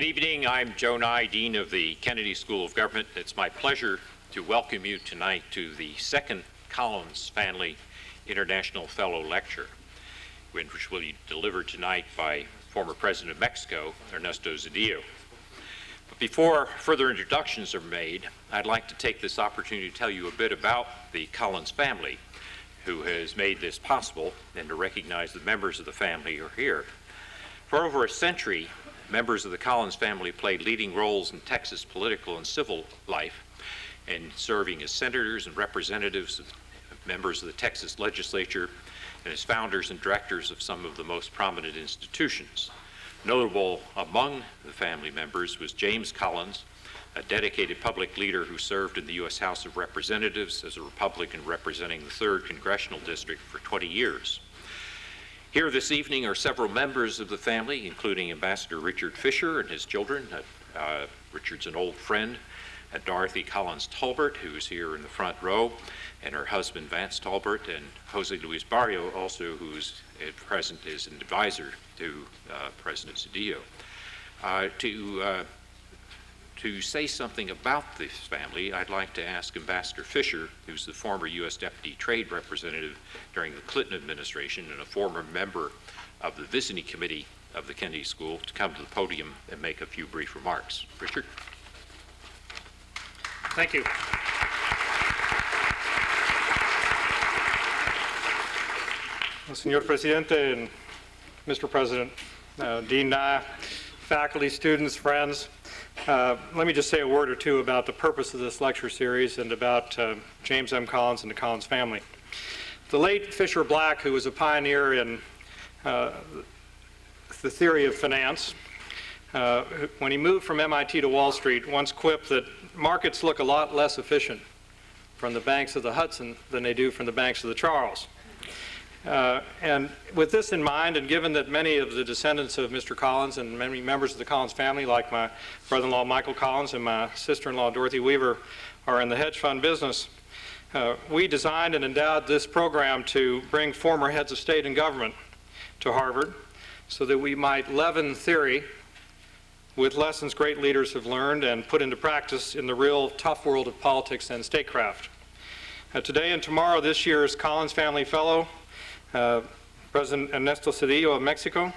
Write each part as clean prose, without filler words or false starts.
evening. I'm Joe Nye, Dean of the Kennedy School of Government. It's my pleasure to welcome you tonight to the second Collins Family International Fellow Lecture, which will be delivered tonight by former President of Mexico, Ernesto Cedillo. But before further introductions are made, I'd like to take this opportunity to tell you a bit about the Collins family, who has made this possible, and to recognize the members of the family who are here. For over a century, members of the Collins family played leading roles in Texas political and civil life, and serving as senators and representatives, members of the Texas legislature, and as founders and directors of some of the most prominent institutions. Notable among the family members was James Collins, a dedicated public leader who served in the U.S. House of Representatives as a Republican representing the 3rd Congressional District for 20 years. Here this evening are several members of the family, including Ambassador Richard Fisher and his children. Richard's an old friend, Dorothy Collins Tolbert, who is here in the front row, and her husband Vance Tolbert, and Jose Luis Barrio, also who's at present is an advisor to President Cedillo. To say something about this family, I'd like to ask Ambassador Fisher, who's the former U.S. Deputy Trade Representative during the Clinton administration and a former member of the Visiting Committee of the Kennedy School, to come to the podium and make a few brief remarks. Richard? Thank you. Well, Senor Presidente and Mr. President, Dean Nye, faculty, students, friends, let me just say a word or two about the purpose of this lecture series and about James M. Collins and the Collins family. The late Fisher Black, who was a pioneer in the theory of finance, when he moved from MIT to Wall Street, once quipped that markets look a lot less efficient from the banks of the Hudson than they do from the banks of the Charles. And with this in mind, and given that many of the descendants of Mr. Collins and many members of the Collins family, like my brother-in-law Michael Collins and my sister-in-law Dorothy Weaver, are in the hedge fund business, we designed and endowed this program to bring former heads of state and government to Harvard so that we might leaven theory with lessons great leaders have learned and put into practice in the real tough world of politics and statecraft. Today and tomorrow, this year's Collins Family Fellow, President Ernesto Cedillo of Mexico,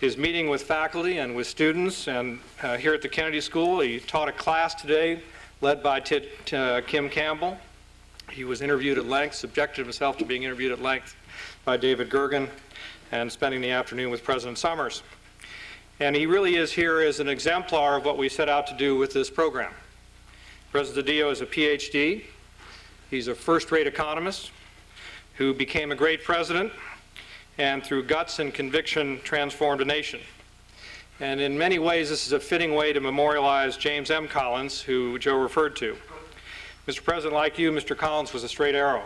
is meeting with faculty and with students, and here at the Kennedy School he taught a class today led by Kim Campbell. He was interviewed at length, subjected himself to being interviewed at length by David Gergen, and spending the afternoon with President Summers. And he really is here as an exemplar of what we set out to do with this program. President Cedillo is a PhD. He's a first-rate economist who became a great president and through guts and conviction transformed a nation. And in many ways, this is a fitting way to memorialize James M. Collins, who Joe referred to. Mr. President, like you, Mr. Collins was a straight arrow.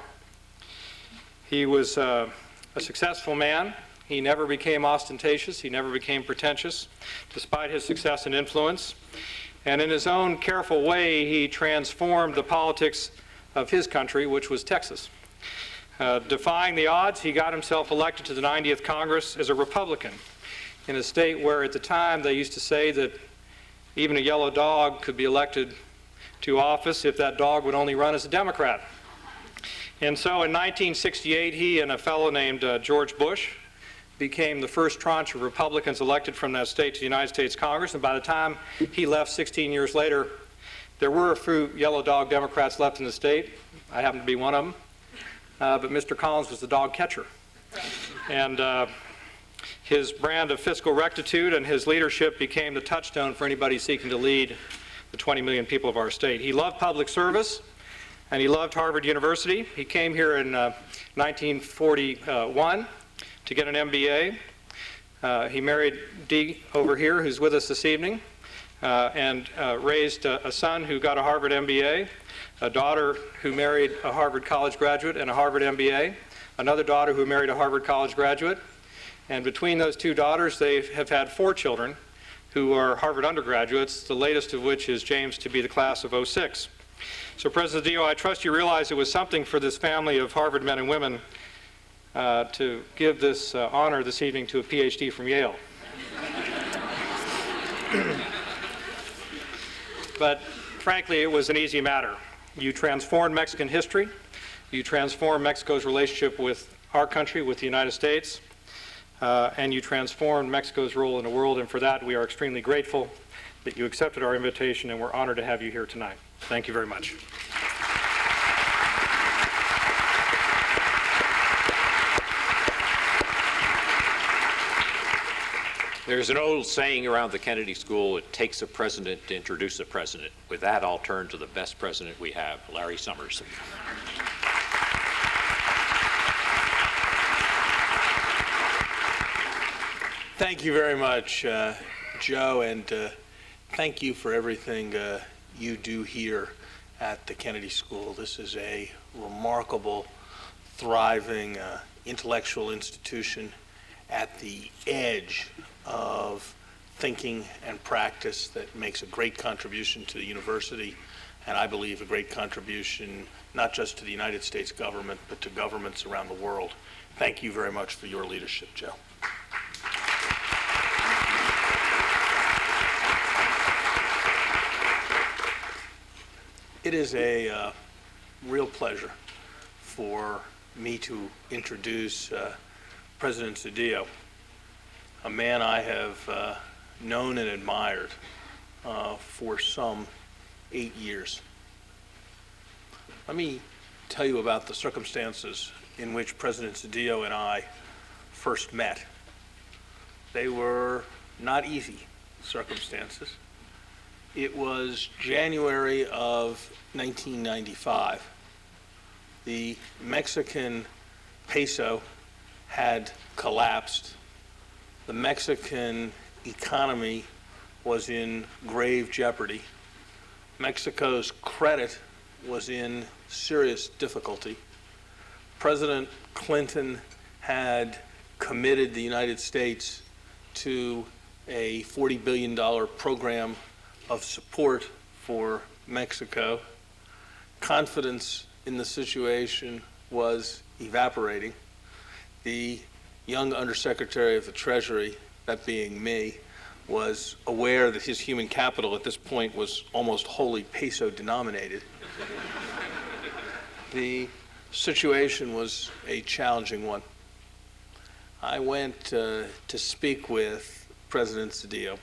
He was a successful man. He never became ostentatious. He never became pretentious, despite his success and influence. And in his own careful way, he transformed the politics of his country, which was Texas. Defying the odds, he got himself elected to the 90th Congress as a Republican in a state where at the time they used to say that even a yellow dog could be elected to office if that dog would only run as a Democrat. And so in 1968, he and a fellow named George Bush became the first tranche of Republicans elected from that state to the United States Congress. And by the time he left 16 years later, there were a few yellow dog Democrats left in the state. I happen to be one of them. But Mr. Collins was the dog catcher. And his brand of fiscal rectitude and his leadership became the touchstone for anybody seeking to lead the 20 million people of our state. He loved public service, and he loved Harvard University. He came here in 1941 to get an MBA. He married Dee over here, who's with us this evening, and raised a son who got a Harvard MBA, a daughter who married a Harvard College graduate and a Harvard MBA, another daughter who married a Harvard College graduate, and between those two daughters they have had 4 children who are Harvard undergraduates, the latest of which is James to be the class of '06. So President Cedillo, I trust you realize it was something for this family of Harvard men and women to give this honor this evening to a PhD from Yale. but frankly, it was an easy matter. You transformed Mexican history. You transformed Mexico's relationship with our country, with the United States, and you transformed Mexico's role in the world, and for that we are extremely grateful that you accepted our invitation, and we're honored to have you here tonight. Thank you very much. There's an old saying around the Kennedy School, it takes a president to introduce a president. With that, I'll turn to the best president we have, Larry Summers. Thank you very much, Joe, and thank you for everything you do here at the Kennedy School. This is a remarkable, thriving intellectual institution at the edge of thinking and practice that makes a great contribution to the university, and I believe a great contribution not just to the United States government, but to governments around the world. Thank you very much for your leadership, Joe. It is a real pleasure for me to introduce President Cedillo, a man I have known and admired for some 8 years. Let me tell you about the circumstances in which President Cedillo and I first met. They were not easy circumstances. It was January of 1995. The Mexican peso had collapsed. The Mexican economy was in grave jeopardy. Mexico's credit was in serious difficulty. President Clinton had committed the United States to a $40 billion program of support for Mexico. Confidence in the situation was evaporating. The young Undersecretary of the Treasury, that being me, was aware that his human capital at this point was almost wholly peso denominated. The situation was a challenging one. I went to speak with President Cedillo.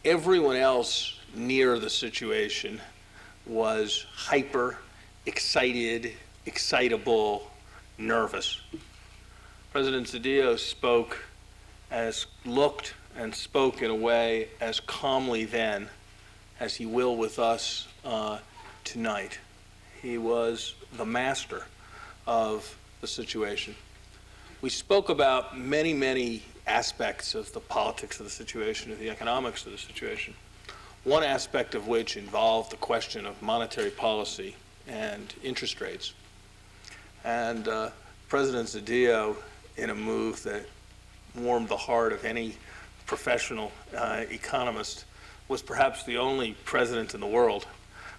Everyone else near the situation was hyper, excited, excitable, nervous. President Cedillo looked and spoke in a way as calmly then as he will with us tonight. He was the master of the situation. We spoke about many, many aspects of the politics of the situation, of the economics of the situation, one aspect of which involved the question of monetary policy and interest rates. And President Cedillo, in a move that warmed the heart of any professional economist, was perhaps the only president in the world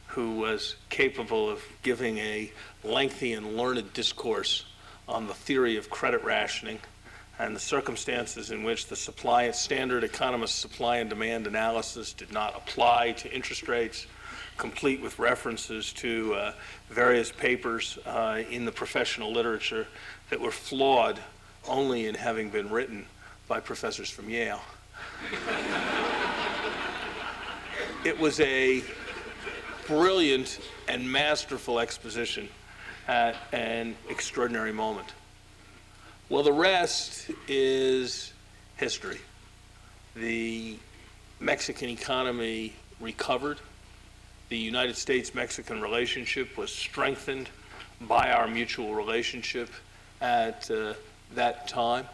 who was capable of giving a lengthy and learned discourse on the theory of credit rationing and the circumstances in which the standard economist supply and demand analysis did not apply to interest rates, complete with references to various papers in the professional literature that were flawed only in having been written by professors from Yale. It was a brilliant and masterful exposition at an extraordinary moment. Well, the rest is history. The Mexican economy recovered. The United States-Mexican relationship was strengthened by our mutual relationship at that time.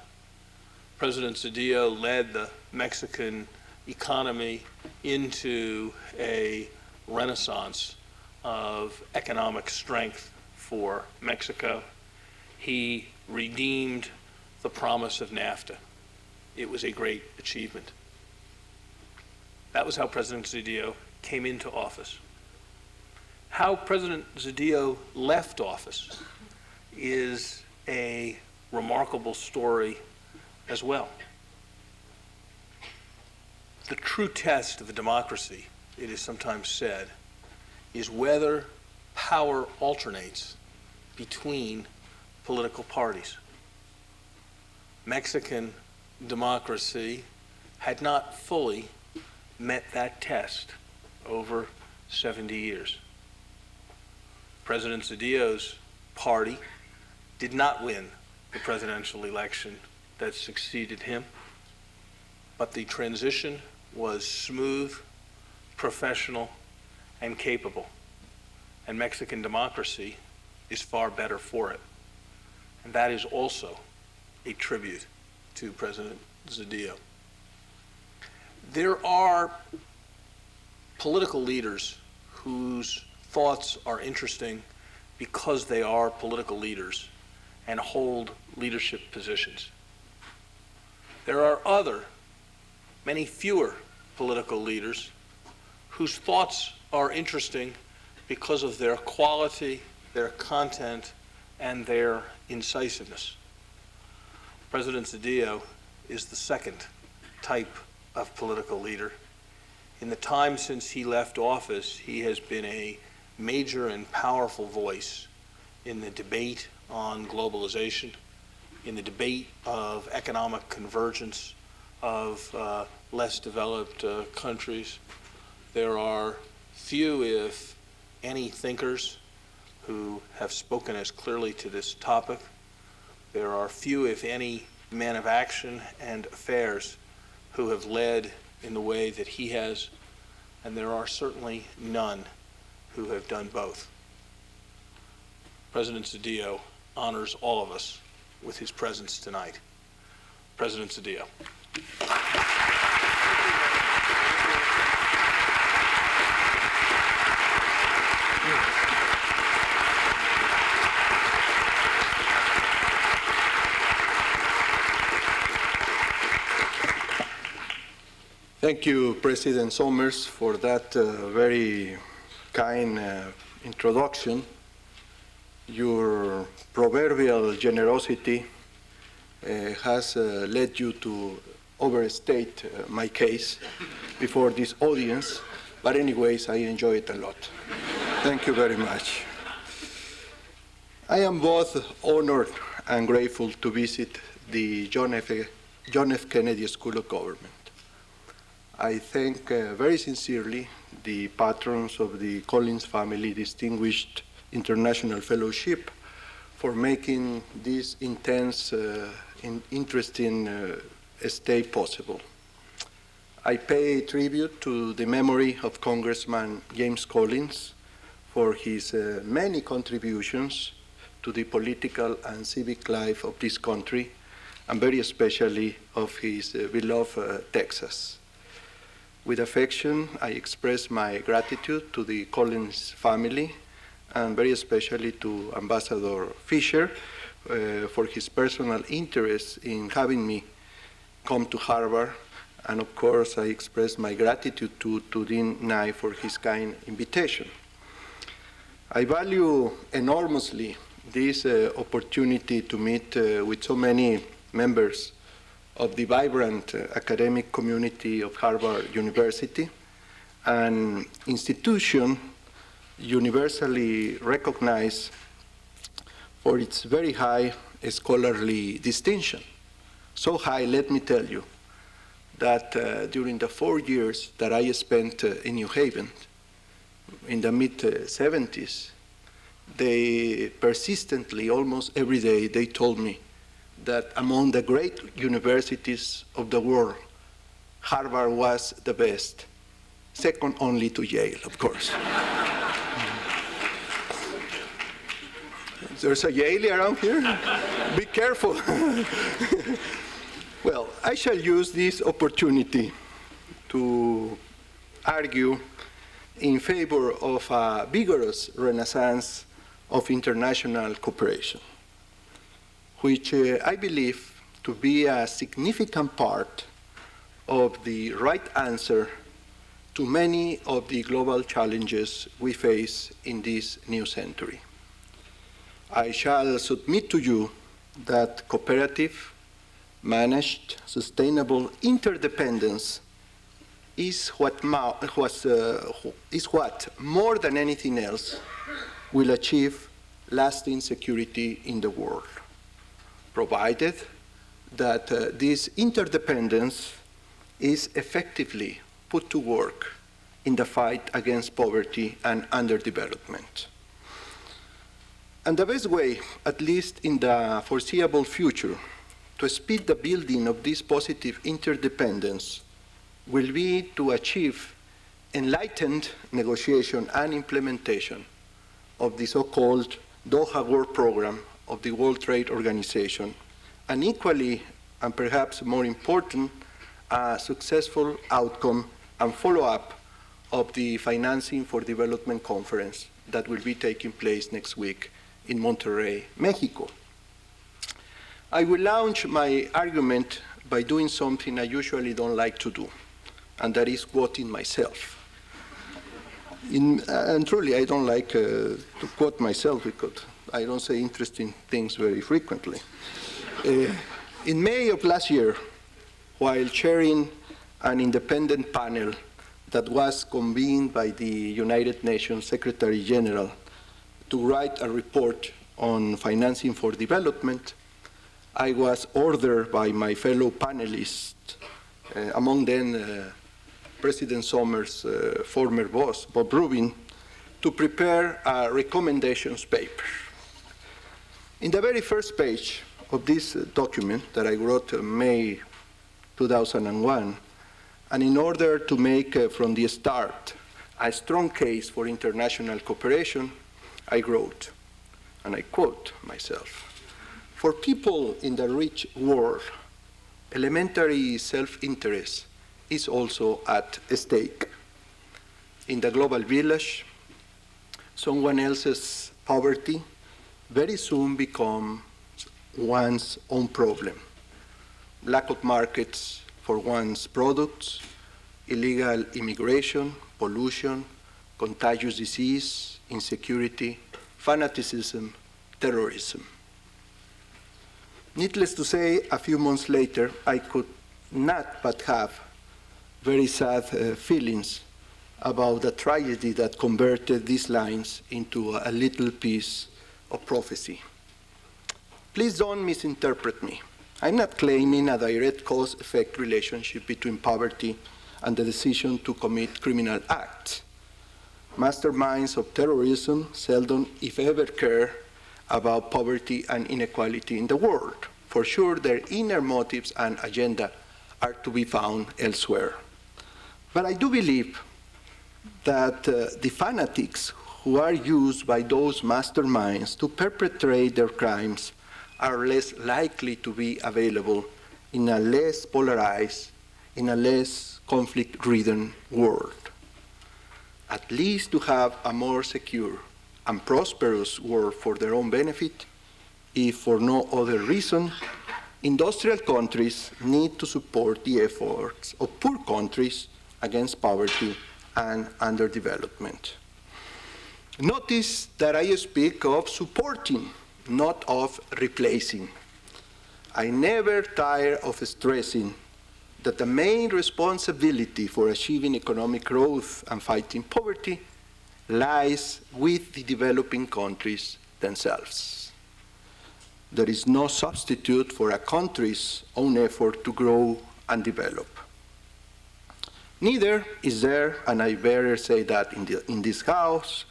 President Cedillo led the Mexican economy into a renaissance of economic strength for Mexico. He redeemed the promise of NAFTA. It was a great achievement. That was how President Cedillo came into office. How President Cedillo left office is a remarkable story as well. The true test of a democracy it is sometimes said, is whether power alternates between political parties. Mexican democracy had not fully met that test over 70 years. President Cedillo's party did not win the presidential election that succeeded him, but the transition was smooth, professional, and capable. And Mexican democracy is far better for it. And that is also a tribute to President Cedillo. There are political leaders whose thoughts are interesting because they are political leaders and hold leadership positions. There are other, many fewer political leaders whose thoughts are interesting because of their quality, their content, and their incisiveness. President Cedillo is the second type of political leader. In the time since he left office, he has been a major and powerful voice in the debate on globalization, in the debate of economic convergence of less developed countries. There are few, if any, thinkers who have spoken as clearly to this topic. There are few, if any, men of action and affairs who have led in the way that he has, and there are certainly none who have done both. President Cedillo honors all of us with his presence tonight. President Cedillo. Thank you, President Somers, for that very kind introduction. Your proverbial generosity has led you to overstate my case before this audience, but anyways, I enjoy it a lot. Thank you very much. I am both honored and grateful to visit the John F. Kennedy School of Government. I thank very sincerely the patrons of the Collins Family Distinguished International Fellowship for making this intense and interesting stay possible. I pay tribute to the memory of Congressman James Collins for his many contributions to the political and civic life of this country, and very especially of his beloved Texas. With affection, I express my gratitude to the Collins family, and very especially to Ambassador Fisher for his personal interest in having me come to Harvard. And of course, I express my gratitude to Dean Nye for his kind invitation. I value enormously this opportunity to meet with so many members of the vibrant academic community of Harvard University, an institution universally recognized for its very high scholarly distinction. So high, let me tell you, that during the 4 years that I spent in New Haven, in the mid-70s, they persistently, almost every day, they told me that among the great universities of the world, Harvard was the best, second only to Yale, of course. There's a Yale around here? Be careful. Well, I shall use this opportunity to argue in favor of a vigorous renaissance of international cooperation, which I believe to be a significant part of the right answer to many of the global challenges we face in this new century. I shall submit to you that cooperative, managed, sustainable interdependence is what more than anything else will achieve lasting security in the world, provided that this interdependence is effectively put to work in the fight against poverty and underdevelopment. And the best way, at least in the foreseeable future, to speed the building of this positive interdependence will be to achieve enlightened negotiation and implementation of the so-called Doha World Program of the World Trade Organization, and equally, and perhaps more important, a successful outcome and follow-up of the Financing for Development Conference that will be taking place next week in Monterrey, Mexico. I will launch my argument by doing something I usually don't like to do, and that is quoting myself. And truly, I don't like to quote myself because I don't say interesting things very frequently. In May of last year, while chairing an independent panel that was convened by the United Nations Secretary General to write a report on financing for development, I was ordered by my fellow panelists, among them President Sommer's former boss, Bob Rubin, to prepare a recommendations paper. In the very first page of this document that I wrote in May 2001, and in order to make from the start a strong case for international cooperation, I wrote, and I quote myself, "For people in the rich world, elementary self-interest is also at stake. In the global village, someone else's poverty very soon becomes one's own problem. Lack of markets for one's products, illegal immigration, pollution, contagious disease, insecurity, fanaticism, terrorism." Needless to say, a few months later, I could not but have very sad feelings about the tragedy that converted these lines into a little piece of prophecy. Please don't misinterpret me. I'm not claiming a direct cause-effect relationship between poverty and the decision to commit criminal acts. Masterminds of terrorism seldom, if ever, care about poverty and inequality in the world. For sure, their inner motives and agenda are to be found elsewhere. But I do believe that the fanatics who are used by those masterminds to perpetrate their crimes are less likely to be available in a less polarized, in a less conflict-ridden world. At least to have a more secure and prosperous world for their own benefit, if for no other reason, industrial countries need to support the efforts of poor countries against poverty and underdevelopment. Notice that I speak of supporting, not of replacing. I never tire of stressing that the main responsibility for achieving economic growth and fighting poverty lies with the developing countries themselves. There is no substitute for a country's own effort to grow and develop. Neither is there, and I better say that in this house,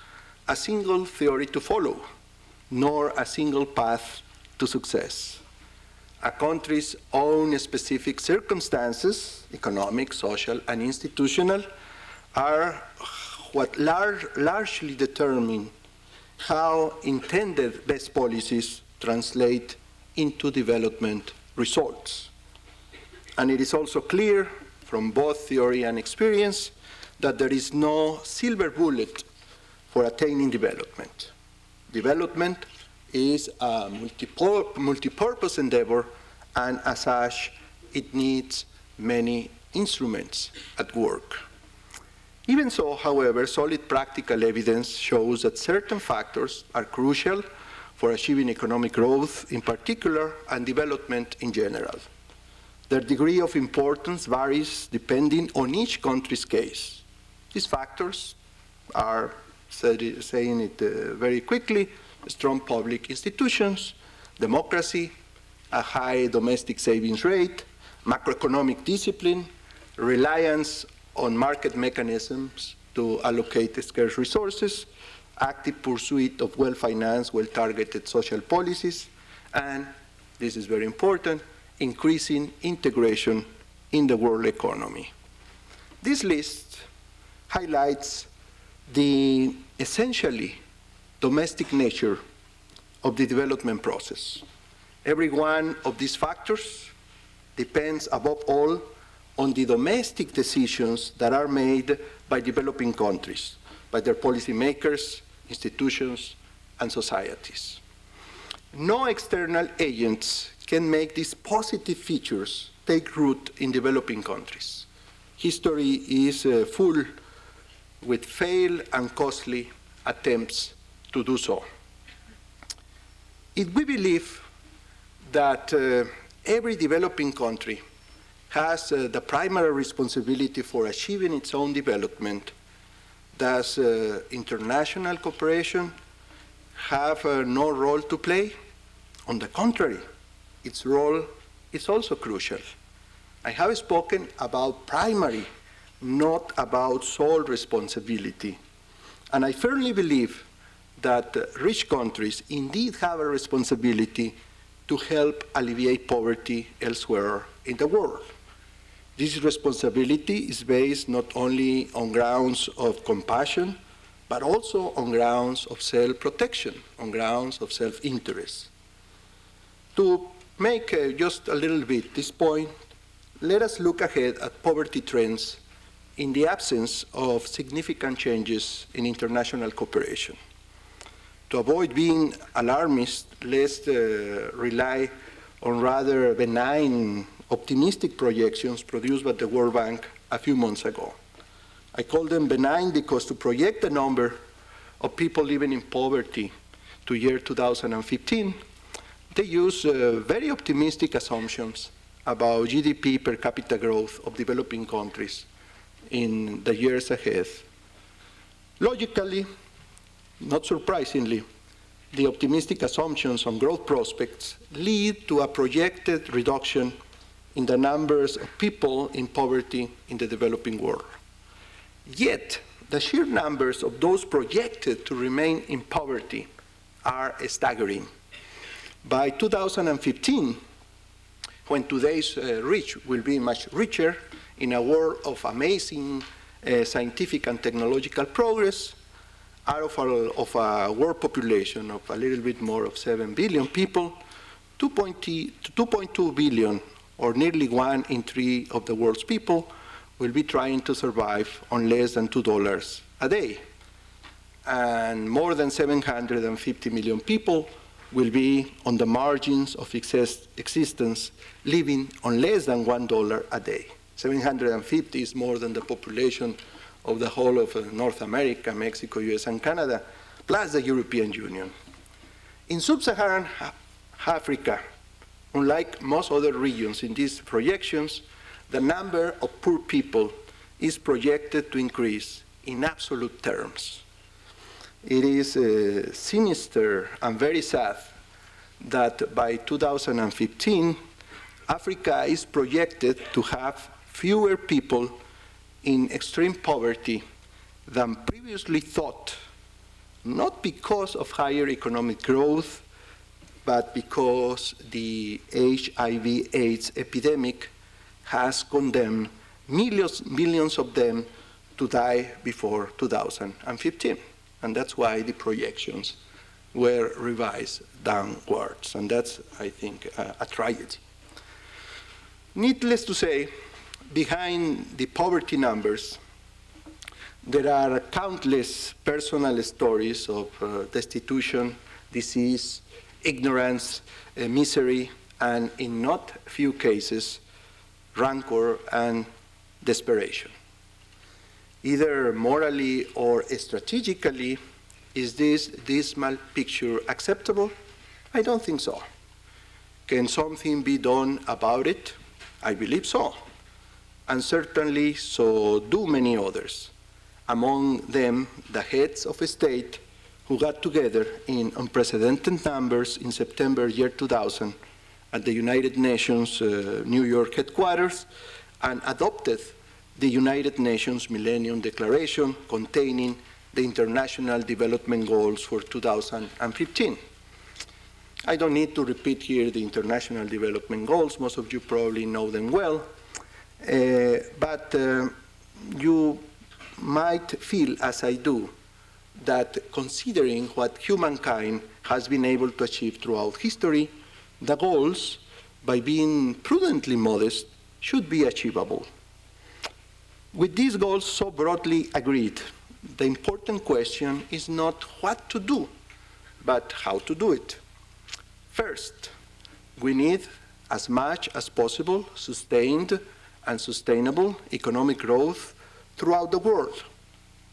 a single theory to follow, nor a single path to success. A country's own specific circumstances, economic, social, and institutional, are what largely determine how intended best policies translate into development results. And it is also clear from both theory and experience that there is no silver bullet for attaining development. Development is a multi-purpose endeavor, and as such, it needs many instruments at work. Even so, however, solid practical evidence shows that certain factors are crucial for achieving economic growth in particular and development in general. Their degree of importance varies depending on each country's case. These factors are, saying it very quickly, strong public institutions, democracy, a high domestic savings rate, macroeconomic discipline, reliance on market mechanisms to allocate scarce resources, active pursuit of well-financed, well-targeted social policies, and, this is very important, increasing integration in the world economy. This list highlights the essentially domestic nature of the development process. Every one of these factors depends above all on the domestic decisions that are made by developing countries, by their policymakers, institutions, and societies. No external agents can make these positive features take root in developing countries. History is full with failed and costly attempts to do so. If we believe that every developing country has the primary responsibility for achieving its own development, does international cooperation have no role to play? On the contrary, its role is also crucial. I have spoken about primary, not about sole responsibility. And I firmly believe that rich countries indeed have a responsibility to help alleviate poverty elsewhere in the world. This responsibility is based not only on grounds of compassion, but also on grounds of self-protection, on grounds of self-interest. To make just a little bit this point, let us look ahead at poverty trends in the absence of significant changes in international cooperation. To avoid being alarmist, let's rely on rather benign, optimistic projections produced by the World Bank a few months ago. I call them benign because to project the number of people living in poverty to year 2015, they use very optimistic assumptions about GDP per capita growth of developing countries in the years ahead. Logically, not surprisingly, the optimistic assumptions on growth prospects lead to a projected reduction in the numbers of people in poverty in the developing world. Yet, the sheer numbers of those projected to remain in poverty are staggering. By 2015, when today's rich will be much richer in a world of amazing scientific and technological progress, out of a world population of a little bit more of 7 billion people, 2.2 billion, or nearly 1 in 3 of the world's people, will be trying to survive on less than $2 a day. And more than 750 million people will be on the margins of existence, living on less than $1 a day. 750 is more than the population of the whole of North America, Mexico, US, and Canada, plus the European Union. In sub-Saharan Africa, unlike most other regions in these projections, the number of poor people is projected to increase in absolute terms. It is sinister and very sad that by 2015, Africa is projected to have fewer people in extreme poverty than previously thought, not because of higher economic growth, but because the HIV/AIDS epidemic has condemned millions of them to die before 2015. And that's why the projections were revised downwards. And that's, I think, a tragedy. Needless to say, behind the poverty numbers, there are countless personal stories of destitution, disease, ignorance, misery, and in not few cases, rancor and desperation. Either morally or strategically, is this dismal picture acceptable? I don't think so. Can something be done about it? I believe so. And certainly so do many others. Among them, the heads of state who got together in unprecedented numbers in September year 2000 at the United Nations New York headquarters and adopted the United Nations Millennium Declaration containing the International Development Goals for 2015. I don't need to repeat here the International Development Goals. Most of you probably know them well. But you might feel, as I do, that considering what humankind has been able to achieve throughout history, the goals, by being prudently modest, should be achievable. With these goals so broadly agreed, the important question is not what to do, but how to do it. First, we need, as much as possible, sustained and sustainable economic growth throughout the world.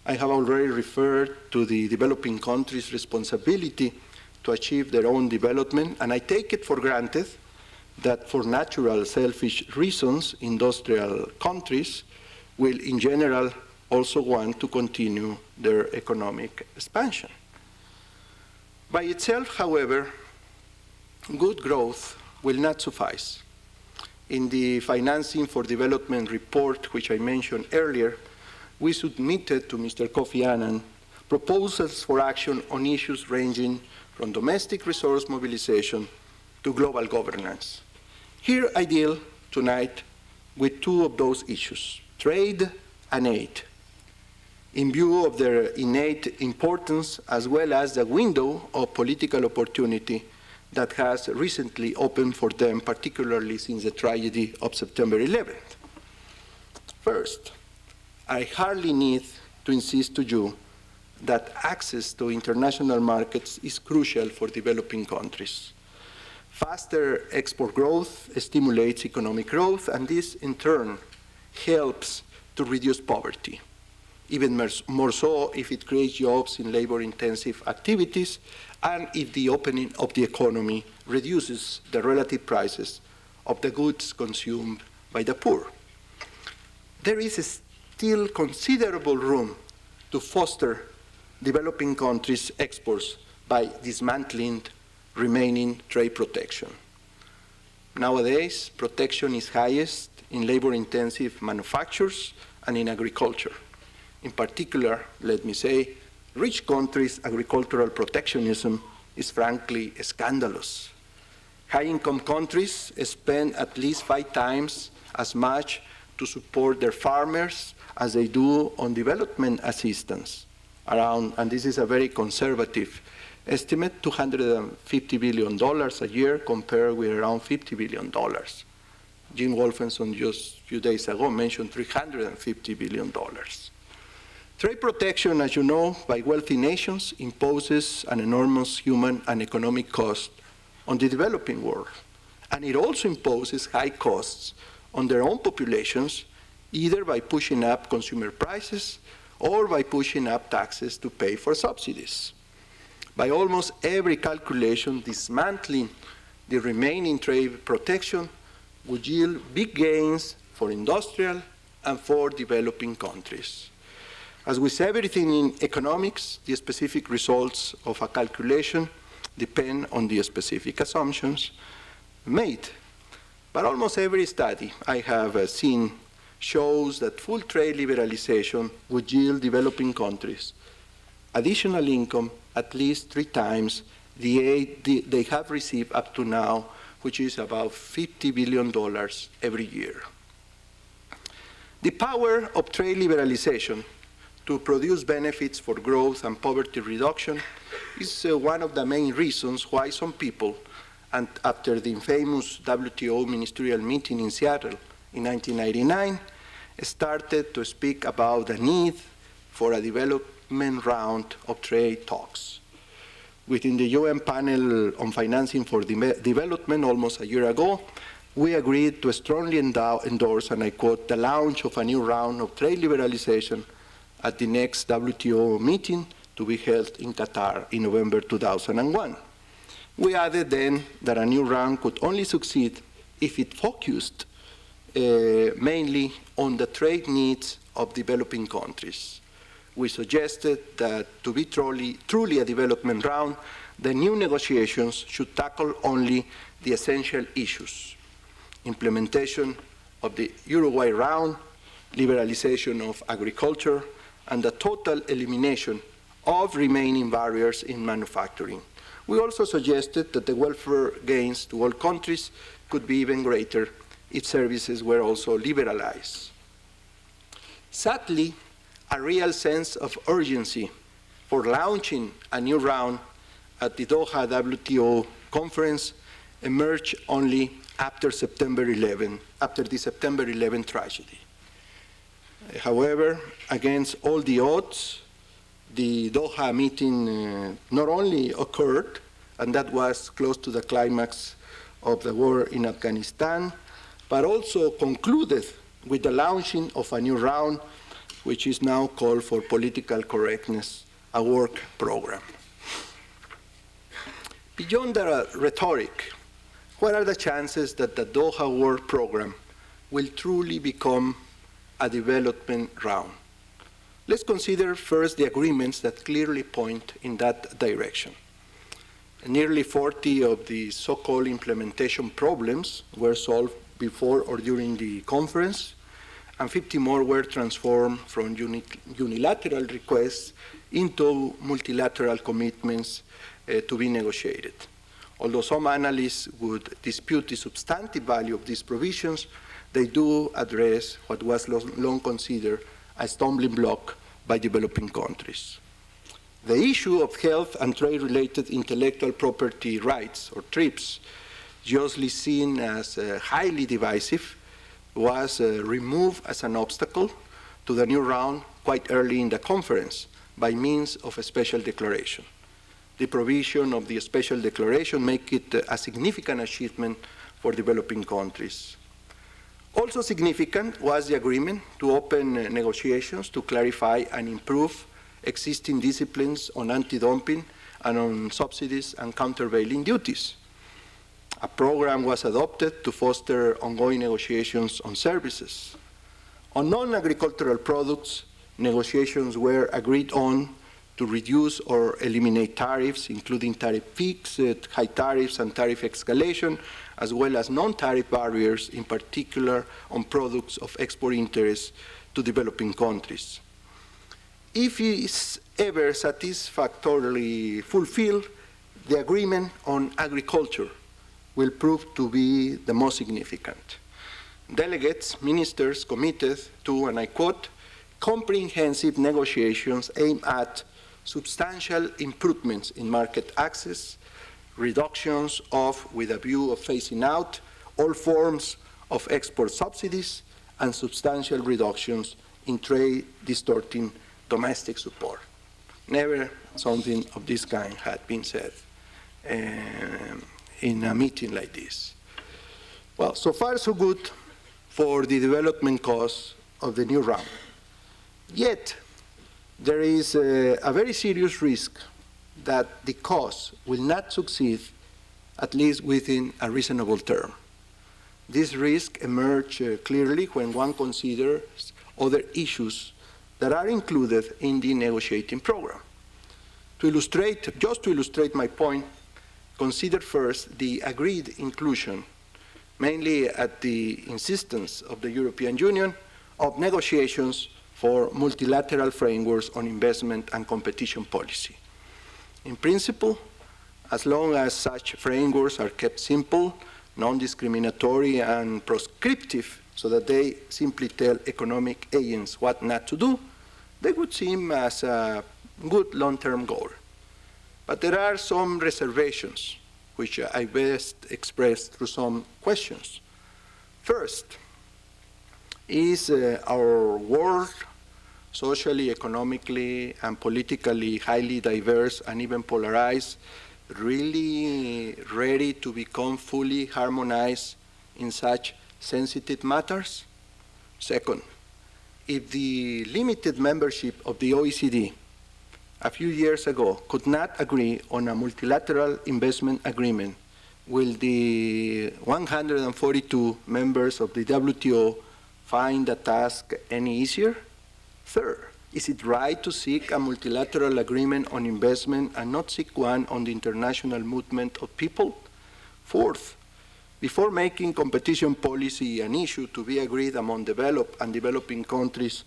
I have already referred to the developing countries' responsibility to achieve their own development, and I take it for granted that for natural selfish reasons, industrial countries will in general also want to continue their economic expansion. By itself, however, good growth will not suffice. In the Financing for Development report, which I mentioned earlier, we submitted to Mr. Kofi Annan proposals for action on issues ranging from domestic resource mobilization to global governance. Here I deal tonight with two of those issues, trade and aid, in view of their innate importance as well as the window of political opportunity that has recently opened for them, particularly since the tragedy of September 11th. First, I hardly need to insist to you that access to international markets is crucial for developing countries. Faster export growth stimulates economic growth, and this in turn helps to reduce poverty, even more so if it creates jobs in labor-intensive activities and if the opening of the economy reduces the relative prices of the goods consumed by the poor. There is still considerable room to foster developing countries' exports by dismantling remaining trade protection. Nowadays, protection is highest in labor-intensive manufactures and in agriculture. In particular, let me say, rich countries' agricultural protectionism is frankly scandalous. High-income countries spend at least 5 times as much to support their farmers as they do on development assistance, around, and this is a very conservative estimate, $250 billion a year compared with around $50 billion. Jim Wolfenson just a few days ago mentioned $350 billion. Trade protection, as you know, by wealthy nations imposes an enormous human and economic cost on the developing world. And it also imposes high costs on their own populations, either by pushing up consumer prices or by pushing up taxes to pay for subsidies. By almost every calculation, dismantling the remaining trade protection would yield big gains for industrial and for developing countries. As with everything in economics, the specific results of a calculation depend on the specific assumptions made. But almost every study I have seen shows that full trade liberalization would yield developing countries additional income at least 3 times the aid they have received up to now, which is about $50 billion every year. The power of trade liberalization to produce benefits for growth and poverty reduction is one of the main reasons why some people, and after the infamous WTO ministerial meeting in Seattle in 1999, started to speak about the need for a development round of trade talks. Within the UN panel on financing for development almost a year ago, we agreed to strongly endorse, and I quote, the launch of a new round of trade liberalization at the next WTO meeting to be held in Qatar in November 2001. We added then that a new round could only succeed if it focused mainly on the trade needs of developing countries. We suggested that to be truly a development round, the new negotiations should tackle only the essential issues: implementation of the Uruguay round, liberalization of agriculture, and the total elimination of remaining barriers in manufacturing. We also suggested that the welfare gains to all countries could be even greater if services were also liberalized. Sadly, a real sense of urgency for launching a new round at the Doha WTO conference emerged only after the September 11 tragedy. However, against all the odds, the Doha meeting not only occurred, and that was close to the climax of the war in Afghanistan, but also concluded with the launching of a new round, which is now called for political correctness, a work program. Beyond the rhetoric, what are the chances that the Doha Work Program will truly become a development round? Let's consider first the agreements that clearly point in that direction. Nearly 40 of the so-called implementation problems were solved before or during the conference, and 50 more were transformed from unilateral requests into multilateral commitments to be negotiated. Although some analysts would dispute the substantive value of these provisions, they do address what was long considered a stumbling block by developing countries. The issue of health and trade-related intellectual property rights, or TRIPS, justly seen as highly divisive, was removed as an obstacle to the new round quite early in the conference by means of a special declaration. The provision of the special declaration make it a significant achievement for developing countries. Also significant was the agreement to open negotiations to clarify and improve existing disciplines on anti-dumping and on subsidies and countervailing duties. A program was adopted to foster ongoing negotiations on services. On non-agricultural products, negotiations were agreed on to reduce or eliminate tariffs, including tariff peaks, high tariffs, and tariff escalation, as well as non-tariff barriers, in particular on products of export interest to developing countries. If it is ever satisfactorily fulfilled, the agreement on agriculture will prove to be the most significant. Delegates, ministers committed to, and I quote, comprehensive negotiations aimed at substantial improvements in market access, reductions of, with a view of phasing out, all forms of export subsidies, and substantial reductions in trade distorting domestic support. Never something of this kind had been said in a meeting like this. Well, so far so good for the development cause of the new round. Yet, there is a very serious risk that the cause will not succeed, at least within a reasonable term. This risk emerges clearly when one considers other issues that are included in the negotiating program. Just to illustrate my point, consider first the agreed inclusion, mainly at the insistence of the European Union, of negotiations for multilateral frameworks on investment and competition policy. In principle, as long as such frameworks are kept simple, non-discriminatory, and prescriptive, so that they simply tell economic agents what not to do, they would seem as a good long-term goal. But there are some reservations, which I best express through some questions. First, is our world socially, economically, and politically highly diverse and even polarized, really ready to become fully harmonized in such sensitive matters? Second, if the limited membership of the OECD a few years ago could not agree on a multilateral investment agreement will the 142 members of the WTO find the task any easier? Third, is it right to seek a multilateral agreement on investment and not seek one on the international movement of people? Fourth, before making competition policy an issue to be agreed among developed and developing countries,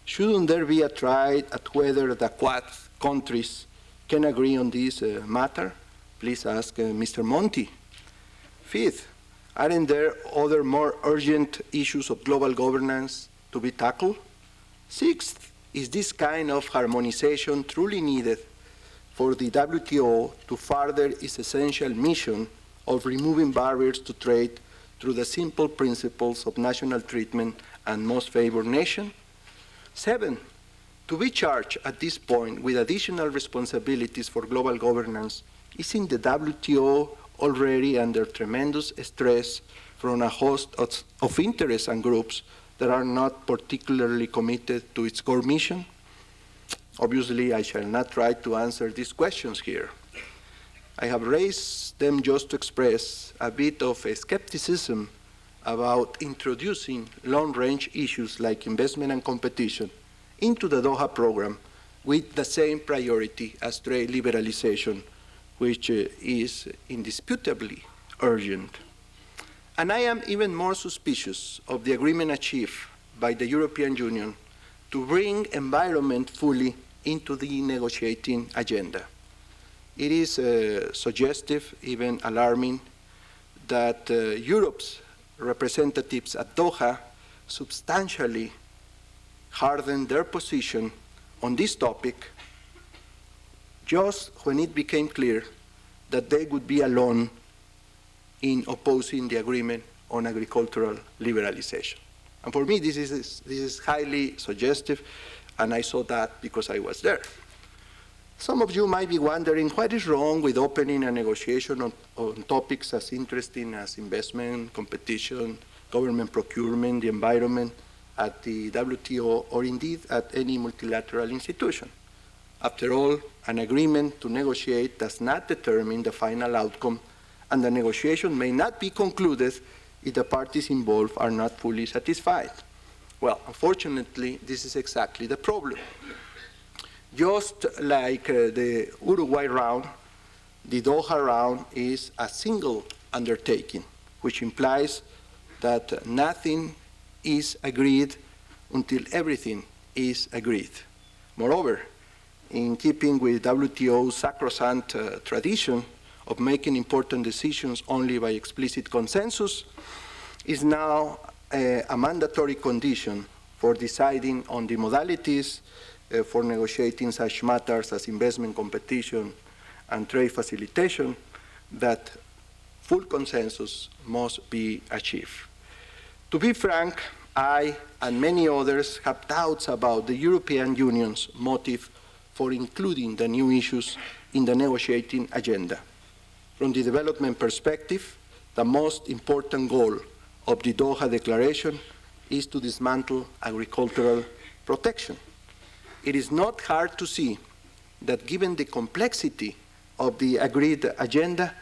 shouldn't there be a try at whether the Quad countries can agree on this matter? Please ask Mr. Monti. Fifth, aren't there other more urgent issues of global governance to be tackled? Sixth, is this kind of harmonization truly needed for the WTO to further its essential mission of removing barriers to trade through the simple principles of national treatment and most favored nation? Seven, to be charged at this point with additional responsibilities for global governance, isn't the WTO already under tremendous stress from a host of interests and groups that are not particularly committed to its core mission? Obviously, I shall not try to answer these questions here. I have raised them just to express a bit of a skepticism about introducing long-range issues like investment and competition into the Doha program with the same priority as trade liberalization, which is indisputably urgent. And I am even more suspicious of the agreement achieved by the European Union to bring environment fully into the negotiating agenda. It is suggestive, even alarming, that Europe's representatives at Doha substantially hardened their position on this topic just when it became clear that they would be alone in opposing the agreement on agricultural liberalization. And for me, this is highly suggestive, and I saw that because I was there. Some of you might be wondering what is wrong with opening a negotiation on topics as interesting as investment, competition, government procurement, the environment at the WTO, or indeed at any multilateral institution. After all, an agreement to negotiate does not determine the final outcome, and the negotiation may not be concluded if the parties involved are not fully satisfied. Well, unfortunately, this is exactly the problem. Just like the Uruguay round, the Doha round is a single undertaking, which implies that nothing is agreed until everything is agreed. Moreover, in keeping with WTO's sacrosanct tradition of making important decisions only by explicit consensus, is now a mandatory condition for deciding on the modalities for negotiating such matters as investment, competition, and trade facilitation, that full consensus must be achieved. To be frank, I and many others have doubts about the European Union's motive for including the new issues in the negotiating agenda. From the development perspective, the most important goal of the Doha Declaration is to dismantle agricultural protection. It is not hard to see that given the complexity of the agreed agenda,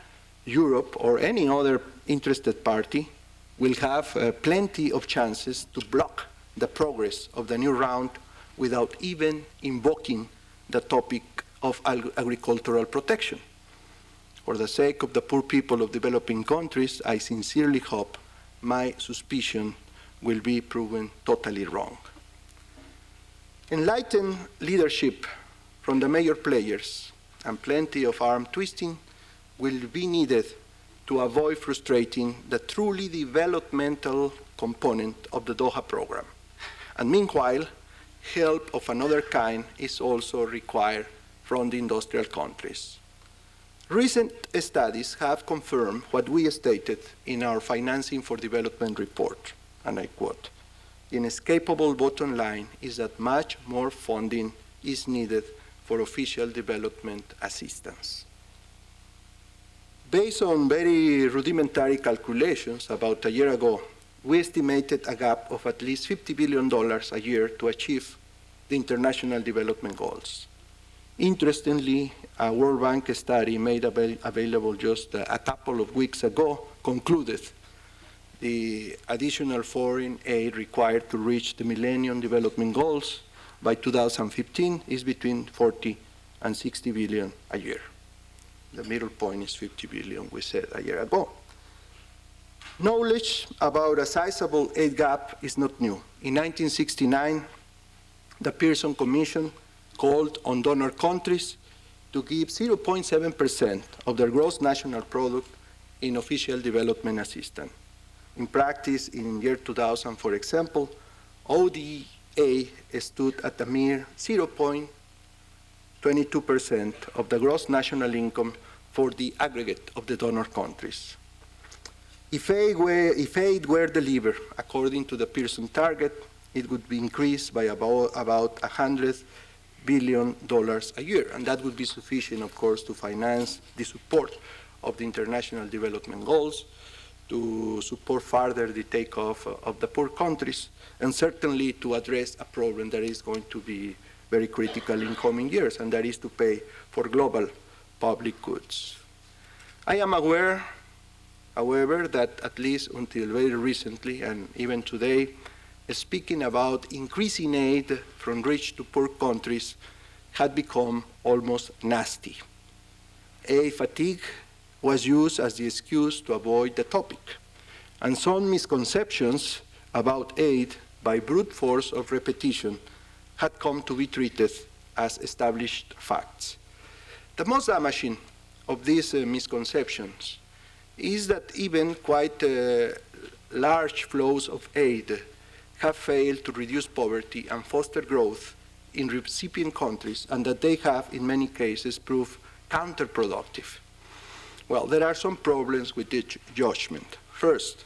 Europe or any other interested party will have plenty of chances to block the progress of the new round without even invoking the topic of agricultural protection. For the sake of the poor people of developing countries, I sincerely hope my suspicion will be proven totally wrong. Enlightened leadership from the major players and plenty of arm twisting will be needed to avoid frustrating the truly developmental component of the Doha program. And meanwhile, help of another kind is also required from the industrial countries. Recent studies have confirmed what we stated in our Financing for Development report, and I quote, "The inescapable bottom line is that much more funding is needed for official development assistance." Based on very rudimentary calculations about a year ago, we estimated a gap of at least $50 billion a year to achieve the international development goals. Interestingly, a World Bank study made available just a couple of weeks ago concluded the additional foreign aid required to reach the Millennium Development Goals by 2015 is between 40 and 60 billion a year. The middle point is 50 billion, we said a year ago. Knowledge about a sizable aid gap is not new. In 1969, the Pearson Commission called on donor countries to give 0.7% of their gross national product in official development assistance. In practice, in year 2000, for example, ODA stood at a mere 0.22% of the gross national income for the aggregate of the donor countries. If aid were delivered according to the Pearson target, it would be increased by about $100 billion a year, and that would be sufficient, of course, to finance the support of the international development goals, to support further the takeoff of the poor countries, and certainly to address a problem that is going to be very critical in coming years, and that is to pay for global public goods. I am aware, however, that at least until very recently, and even today, speaking about increasing aid from rich to poor countries had become almost nasty. Aid fatigue was used as the excuse to avoid the topic, and some misconceptions about aid by brute force of repetition had come to be treated as established facts. The most damaging of these misconceptions is that even quite large flows of aid have failed to reduce poverty and foster growth in recipient countries, and that they have, in many cases, proved counterproductive. Well, there are some problems with this judgment. First,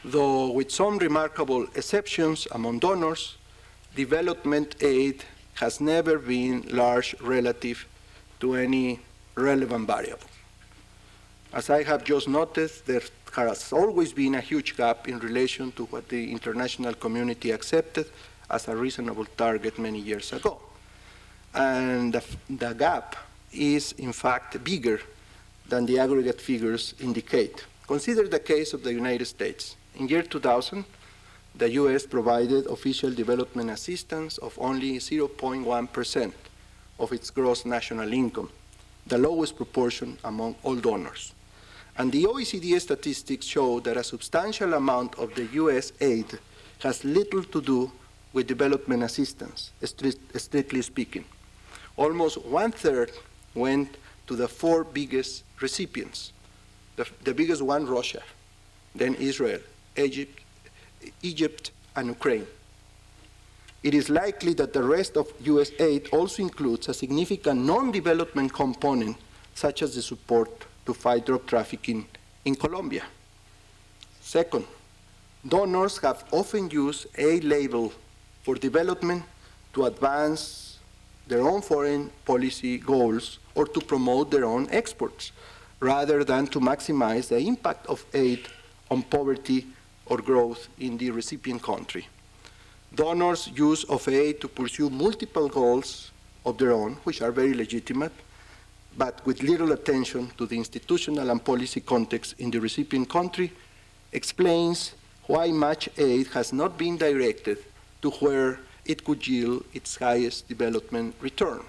though with some remarkable exceptions among donors, development aid has never been large relative to any relevant variable. As I have just noted, there has always been a huge gap in relation to what the international community accepted as a reasonable target many years ago. And the gap is, in fact, bigger than the aggregate figures indicate. Consider the case of the United States. In year 2000, the US provided official development assistance of only 0.1% of its gross national income, the lowest proportion among all donors. And the OECD statistics show that a substantial amount of the US aid has little to do with development assistance, strictly speaking. Almost 1/3 went to the 4 biggest recipients. The biggest one, Russia, then Israel, Egypt, and Ukraine. It is likely that the rest of US aid also includes a significant non-development component, such as the support to fight drug trafficking in Colombia. Second, donors have often used aid label for development to advance their own foreign policy goals or to promote their own exports, rather than to maximize the impact of aid on poverty or growth in the recipient country. Donors' use of aid to pursue multiple goals of their own, which are very legitimate, but with little attention to the institutional and policy context in the recipient country, explains why much aid has not been directed to where it could yield its highest development return.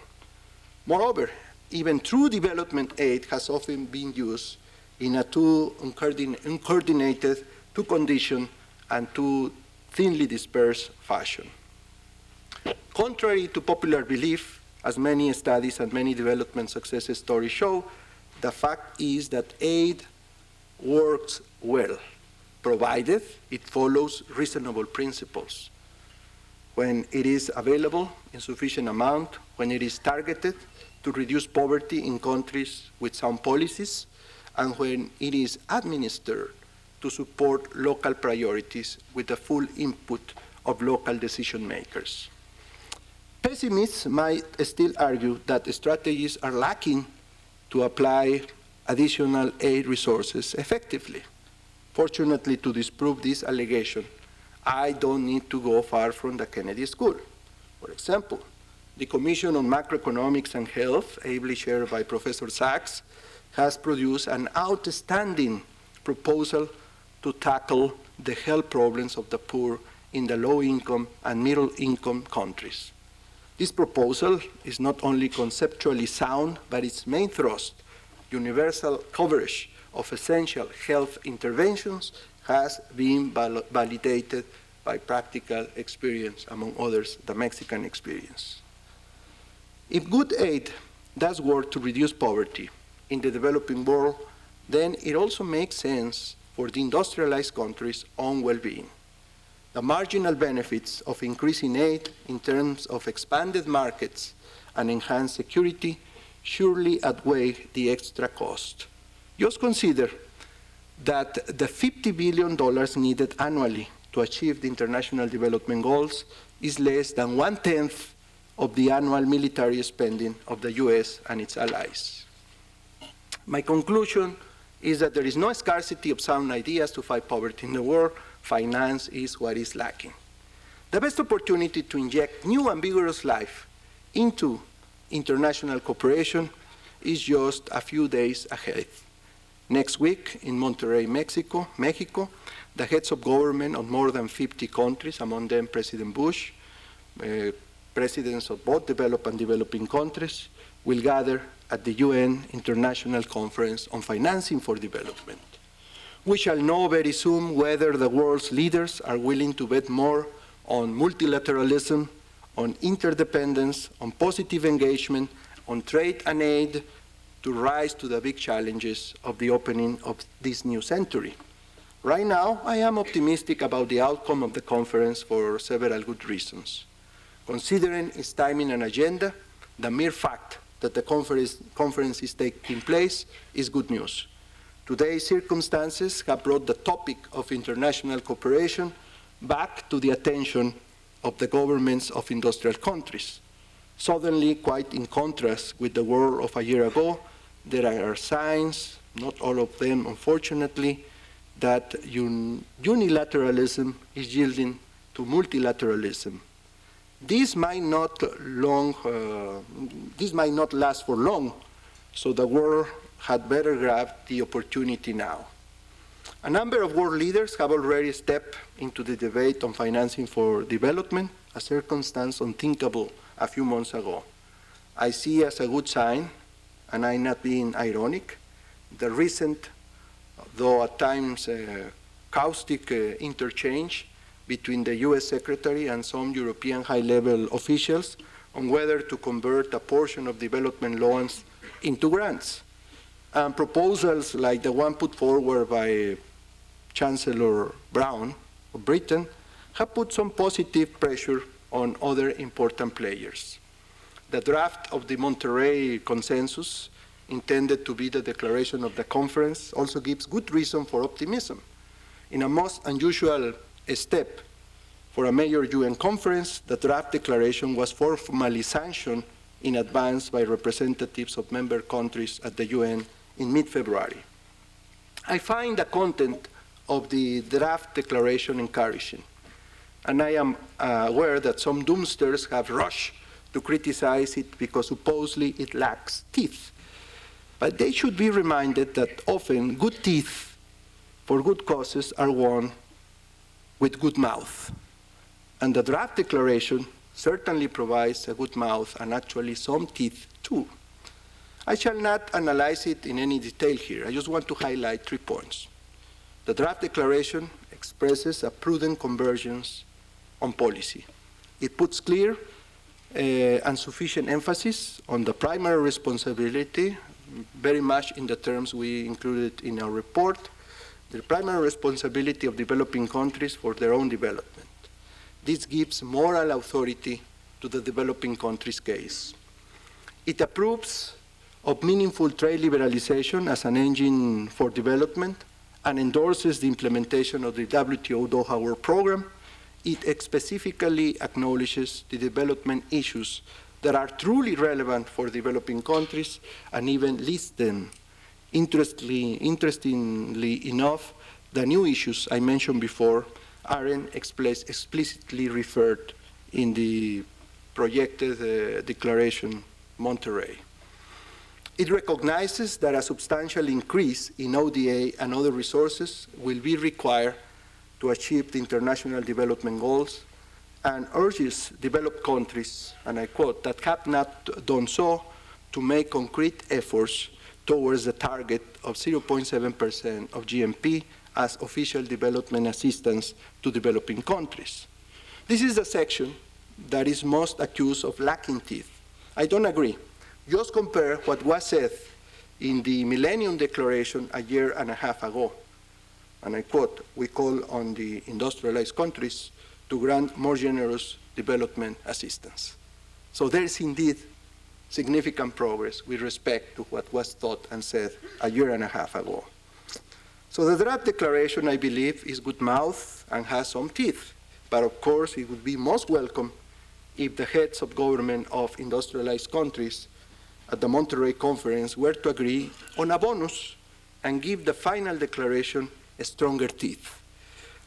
Moreover, even true development aid has often been used in a too uncoordinated, too conditioned, and too thinly dispersed fashion. Contrary to popular belief, as many studies and many development success stories show, the fact is that aid works well, provided it follows reasonable principles. When it is available in sufficient amount, when it is targeted to reduce poverty in countries with sound policies, and when it is administered to support local priorities with the full input of local decision makers. Pessimists might still argue that strategies are lacking to apply additional aid resources effectively. Fortunately, to disprove this allegation, I don't need to go far from the Kennedy School. For example, the Commission on Macroeconomics and Health, ably chaired by Professor Sachs, has produced an outstanding proposal to tackle the health problems of the poor in the low-income and middle-income countries. This proposal is not only conceptually sound, but its main thrust, universal coverage of essential health interventions, has been validated by practical experience, among others, the Mexican experience. If good aid does work to reduce poverty in the developing world, then it also makes sense for the industrialized countries' own well-being. The marginal benefits of increasing aid in terms of expanded markets and enhanced security surely outweigh the extra cost. Just consider that the $50 billion needed annually to achieve the international development goals is less than 1/10 of the annual military spending of the US and its allies. My conclusion is that there is no scarcity of sound ideas to fight poverty in the world. Finance is what is lacking. The best opportunity to inject new and vigorous life into international cooperation is just a few days ahead. Next week in Monterrey, Mexico, the heads of government of more than 50 countries, among them President Bush, presidents of both developed and developing countries, will gather at the UN International Conference on Financing for Development. We shall know very soon whether the world's leaders are willing to bet more on multilateralism, on interdependence, on positive engagement, on trade and aid to rise to the big challenges of the opening of this new century. Right now, I am optimistic about the outcome of the conference for several good reasons. Considering its timing and agenda, the mere fact that the conference is taking place is good news. Today's circumstances have brought the topic of international cooperation back to the attention of the governments of industrial countries. Suddenly, quite in contrast with the world of a year ago, there are signs, not all of them unfortunately, that unilateralism is yielding to multilateralism. This might not last for long, so the world had better grab the opportunity now. A number of world leaders have already stepped into the debate on financing for development, a circumstance unthinkable a few months ago. I see as a good sign, and I'm not being ironic, the recent, though at times caustic interchange between the US Secretary and some European high-level officials on whether to convert a portion of development loans into grants. And proposals like the one put forward by Chancellor Brown of Britain have put some positive pressure on other important players. The draft of the Monterrey Consensus, intended to be the declaration of the conference, also gives good reason for optimism. In a most unusual step for a major UN conference, the draft declaration was formally sanctioned in advance by representatives of member countries at the UN in mid-February. I find the content of the draft declaration encouraging, and I am aware that some doomsters have rushed to criticize it because supposedly it lacks teeth. But they should be reminded that often good teeth for good causes are won with good mouth. And the draft declaration certainly provides a good mouth and actually some teeth too. I shall not analyze it in any detail here. I just want to highlight 3 points. The draft declaration expresses a prudent convergence on policy. It puts clear and sufficient emphasis on the primary responsibility, very much in the terms we included in our report, the primary responsibility of developing countries for their own development. This gives moral authority to the developing countries' case. It approves of meaningful trade liberalization as an engine for development and endorses the implementation of the WTO Doha World Program. It specifically acknowledges the development issues that are truly relevant for developing countries and even lists them. Interestingly enough, the new issues I mentioned before aren't explicitly referred in the projected Declaration Monterrey. It recognizes that a substantial increase in ODA and other resources will be required to achieve the international development goals and urges developed countries, and I quote, that have not done so to make concrete efforts towards the target of 0.7% of GNP as official development assistance to developing countries. This is the section that is most accused of lacking teeth. I don't agree. Just compare what was said in the Millennium Declaration a year and a half ago. And I quote, we call on the industrialized countries to grant more generous development assistance. So there is indeed significant progress with respect to what was thought and said a year and a half ago. So the draft declaration, I believe, is good mouth and has some teeth. But of course, it would be most welcome if the heads of government of industrialized countries at the Monterrey Conference were to agree on a bonus and give the final declaration a stronger teeth.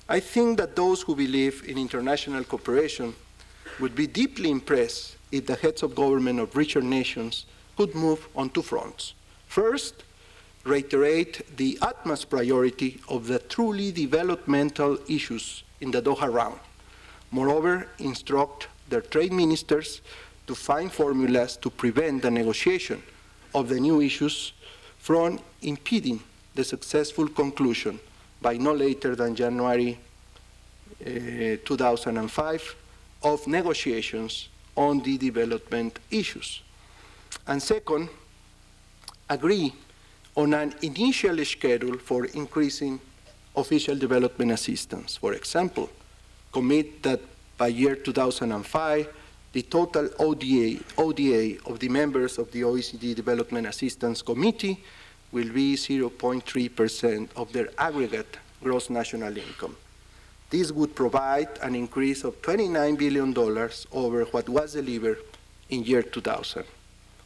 I think that those who believe in international cooperation would be deeply impressed if the heads of government of richer nations could move on two fronts. First, reiterate the utmost priority of the truly developmental issues in the Doha round. Moreover, instruct their trade ministers to find formulas to prevent the negotiation of the new issues from impeding the successful conclusion by no later than January 2005 of negotiations on the development issues. And second, agree on an initial schedule for increasing official development assistance. For example, commit that by year 2005, the total ODA of the members of the OECD Development Assistance Committee will be 0.3% of their aggregate gross national income. This would provide an increase of $29 billion over what was delivered in year 2000.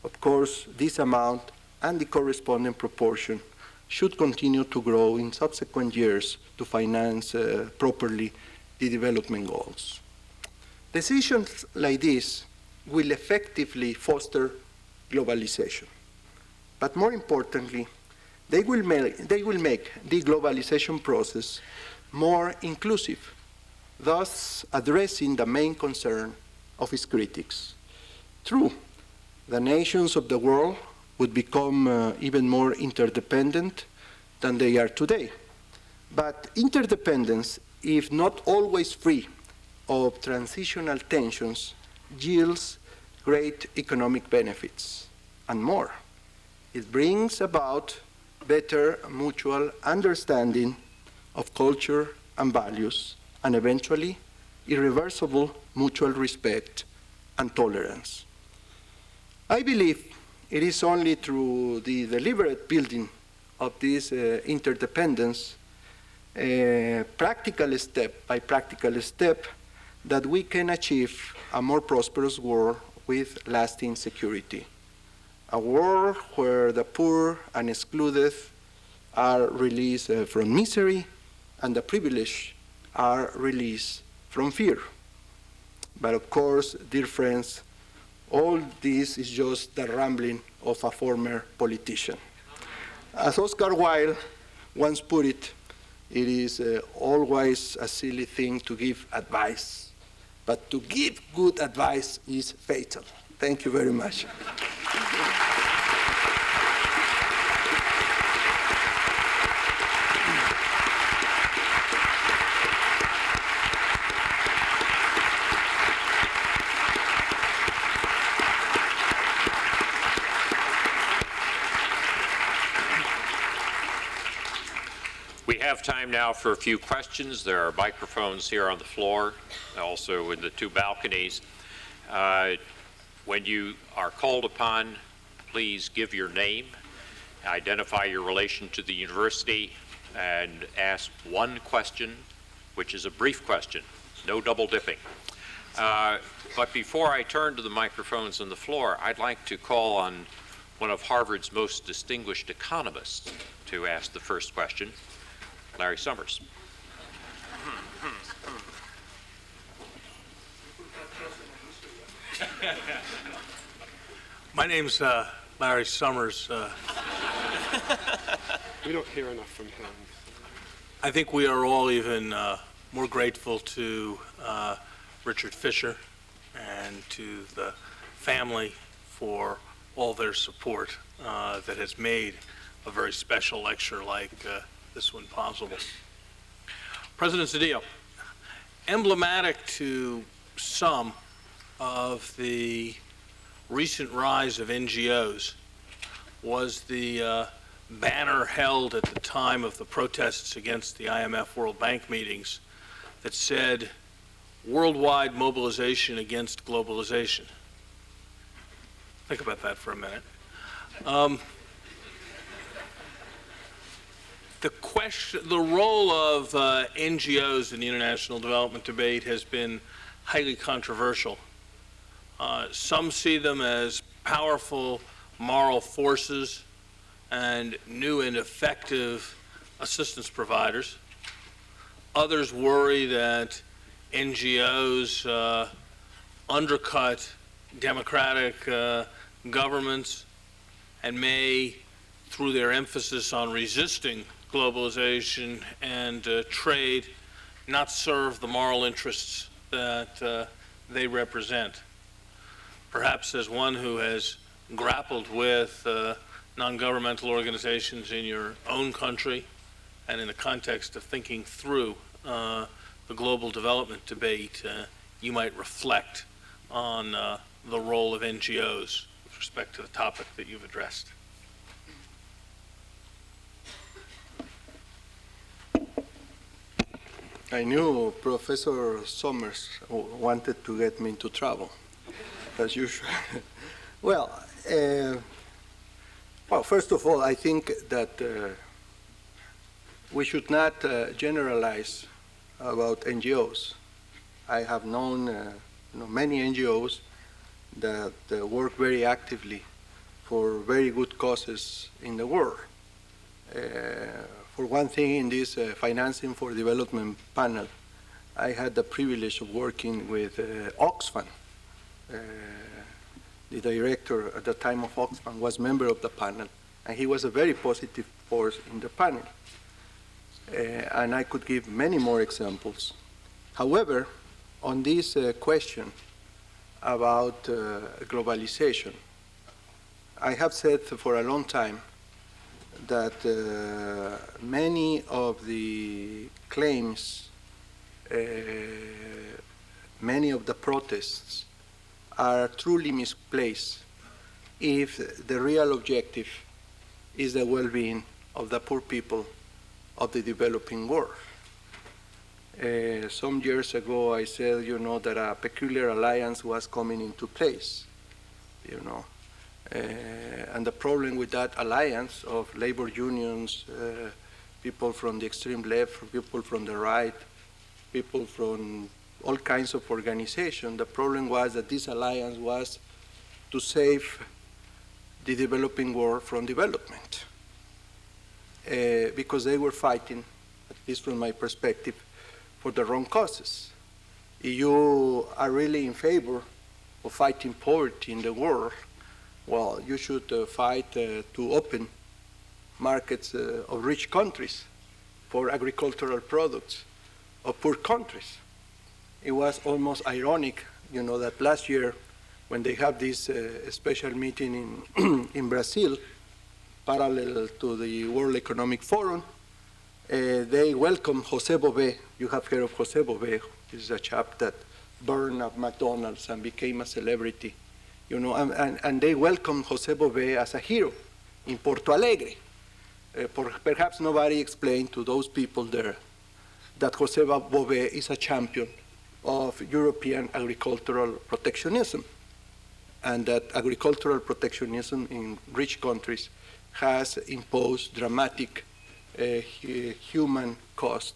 Of course, this amount and the corresponding proportion should continue to grow in subsequent years to finance properly the development goals. Decisions like this will effectively foster globalization. But more importantly, they will make the globalization process more inclusive, thus addressing the main concern of its critics. True, the nations of the world would become even more interdependent than they are today. But interdependence, if not always free of transitional tensions, yields great economic benefits and more. It brings about better mutual understanding of culture and values, and eventually irreversible mutual respect and tolerance. I believe it is only through the deliberate building of this interdependence, practical step by practical step, that we can achieve a more prosperous world with lasting security. A world where the poor and excluded are released from misery and the privileged are released from fear. But of course, dear friends, all this is just the rambling of a former politician. As Oscar Wilde once put it, it is always a silly thing to give advice, but to give good advice is fatal. Thank you very much. We have time now for a few questions. There are microphones here on the floor, also in the two balconies. When you are called upon, please give your name, identify your relation to the university, and ask one question, which is a brief question, no double dipping. But before I turn to the microphones on the floor, I'd like to call on one of Harvard's most distinguished economists to ask the first question. Larry Summers. My name's Larry Summers. We don't hear enough from him. I think we are all even more grateful to Richard Fisher and to the family for all their support that has made a very special lecture like this one possible. President Cedillo, emblematic to some of the recent rise of NGOs was the banner held at the time of the protests against the IMF World Bank meetings that said, "Worldwide mobilization against globalization." Think about that for a minute. The role of NGOs in the international development debate has been highly controversial. Some see them as powerful moral forces and new and effective assistance providers. Others worry that NGOs undercut democratic governments and may, through their emphasis on resisting globalization and trade, not serve the moral interests that they represent. Perhaps as one who has grappled with non-governmental organizations in your own country and in the context of thinking through the global development debate, you might reflect on the role of NGOs with respect to the topic that you've addressed. I knew Professor Summers wanted to get me into trouble, as usual. Well, first of all, I think that we should not generalize about NGOs. I have known many NGOs that work very actively for very good causes in the world. For one thing, in this Financing for Development panel, I had the privilege of working with Oxfam. The director at the time of Oxfam was member of the panel, and he was a very positive force in the panel. And I could give many more examples. However, on this question about globalization, I have said for a long time that many of the claims, many of the protests are truly misplaced if the real objective is the well-being of the poor people of the developing world. Some years ago, I said, that a peculiar alliance was coming into place, and the problem with that alliance of labor unions, people from the extreme left, people from the right, people from all kinds of organizations, the problem was that this alliance was to save the developing world from development, because they were fighting, at least from my perspective, for the wrong causes. If you are really in favor of fighting poverty in the world, well, you should fight to open markets of rich countries for agricultural products of poor countries. It was almost ironic, that last year when they have this special meeting in Brazil, parallel to the World Economic Forum, they welcomed José Bové. You have heard of José Bové. This is a chap that burned at McDonald's and became a celebrity. And they welcomed José Bové as a hero in Porto Alegre. Perhaps nobody explained to those people there that José Bové is a champion of European agricultural protectionism, and that agricultural protectionism in rich countries has imposed dramatic human cost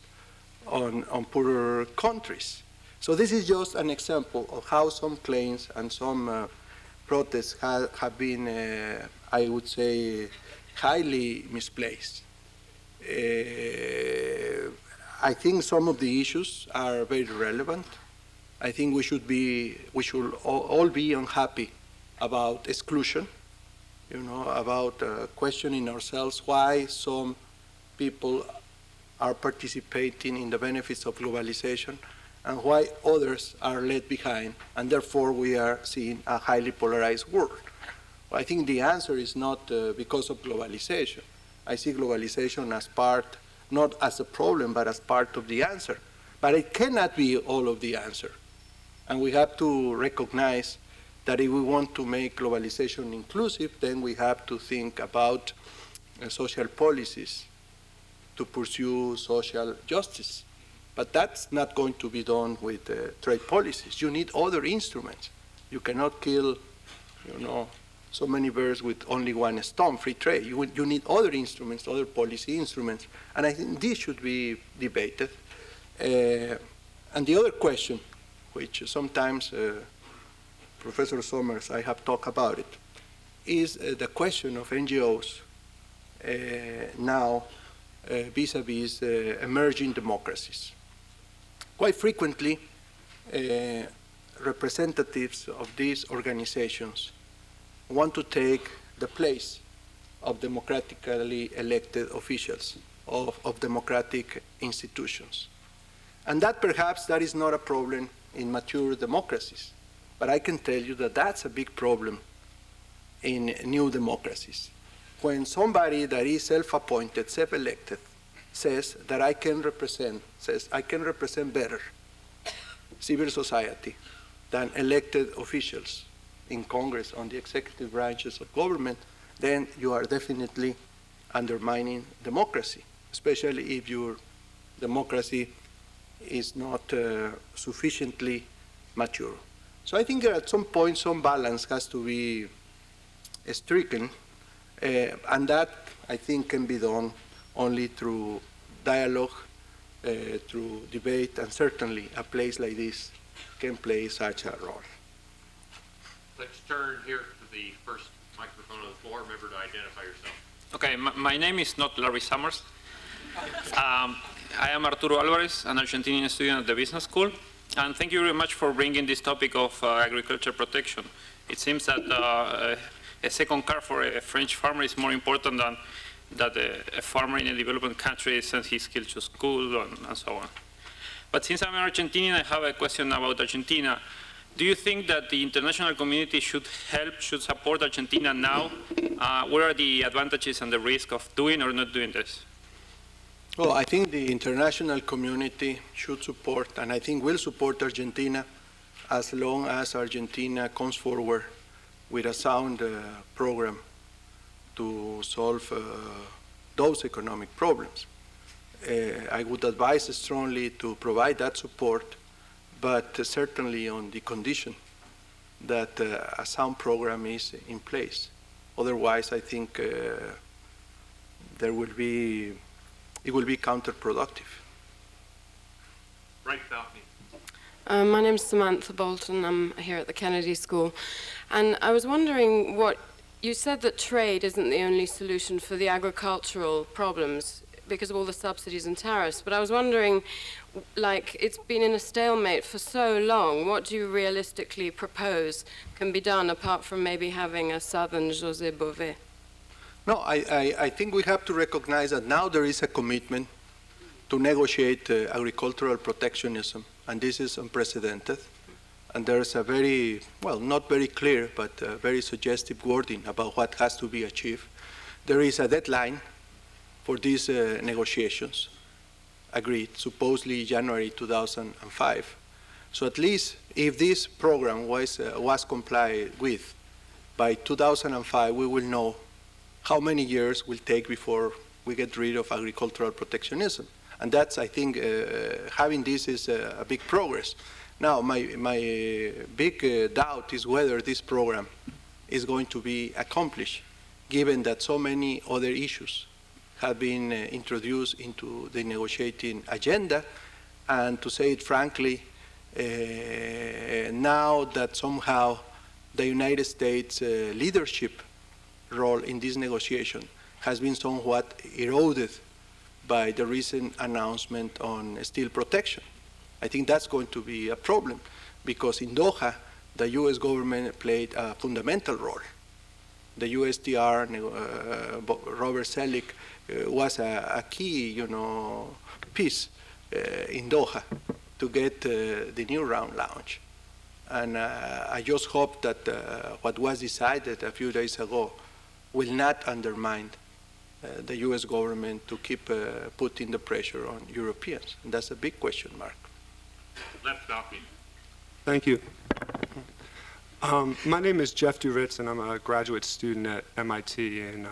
on poorer countries. So this is just an example of how some claims and some protests have been, I would say, highly misplaced. I think some of the issues are very relevant. I think we should all be unhappy about exclusion, about questioning ourselves why some people are participating in the benefits of globalization and why others are left behind, and therefore we are seeing a highly polarized world. Well, I think the answer is not because of globalization. I see globalization as part, not as a problem, but as part of the answer. But it cannot be all of the answer. And we have to recognize that if we want to make globalization inclusive, then we have to think about social policies to pursue social justice. But that's not going to be done with trade policies. You need other instruments. You cannot kill, so many birds with only one stone, free trade. You need other instruments, other policy instruments. And I think this should be debated. And the other question, which sometimes Professor Sommers, I have talked about it, is the question of NGOs now vis-a-vis emerging democracies. Quite frequently, representatives of these organizations want to take the place of democratically elected officials, of democratic institutions. And that perhaps that is not a problem in mature democracies. But I can tell you that that's a big problem in new democracies. When somebody that is self-appointed, self-elected, says that I can represent better civil society than elected officials in Congress on the executive branches of government, then you are definitely undermining democracy, especially if your democracy is not sufficiently mature. So I think that at some point some balance has to be stricken, and that I think can be done only through dialogue, through debate, and certainly a place like this can play such a role. Let's turn here to the first microphone on the floor. Remember to identify yourself. Okay, my name is not Larry Summers. I am Arturo Alvarez, an Argentinian student at the business school. And thank you very much for bringing this topic of agriculture protection. It seems that a second car for a French farmer is more important than that a farmer in a developing country sends his kids to school and so on. But since I'm an Argentinian, I have a question about Argentina. Do you think that the international community should support Argentina now? What are the advantages and the risk of doing or not doing this? Well, I think the international community should support, and I think will support Argentina as long as Argentina comes forward with a sound program to solve those economic problems. I would advise strongly to provide that support, but certainly on the condition that a sound program is in place. Otherwise, I think it will be counterproductive. Right balcony. My name is Samantha Bolton. I'm here at the Kennedy School. And I was wondering you said that trade isn't the only solution for the agricultural problems because of all the subsidies and tariffs. But I was wondering, it's been in a stalemate for so long, what do you realistically propose can be done apart from maybe having a Southern José Bové? No, I think we have to recognize that now there is a commitment to negotiate agricultural protectionism, and this is unprecedented. And there's a very, well, not very clear, but very suggestive wording about what has to be achieved. There is a deadline for these negotiations, agreed, supposedly January 2005. So at least if this program was complied with, by 2005 we will know how many years will take before we get rid of agricultural protectionism. And that's, I think, having this is a big progress. Now, my big doubt is whether this program is going to be accomplished, given that so many other issues have been introduced into the negotiating agenda. And to say it frankly, now that somehow the United States leadership role in this negotiation has been somewhat eroded by the recent announcement on steel protection. I think that's going to be a problem because in Doha, the U.S. government played a fundamental role. The USTR, Robert Selig, was a key, piece in Doha to get the new round launched. And I just hope that what was decided a few days ago will not undermine the U.S. government to keep putting the pressure on Europeans. And that's a big question mark. Left balcony. Thank you. My name is Jeff Duritz, and I'm a graduate student at MIT in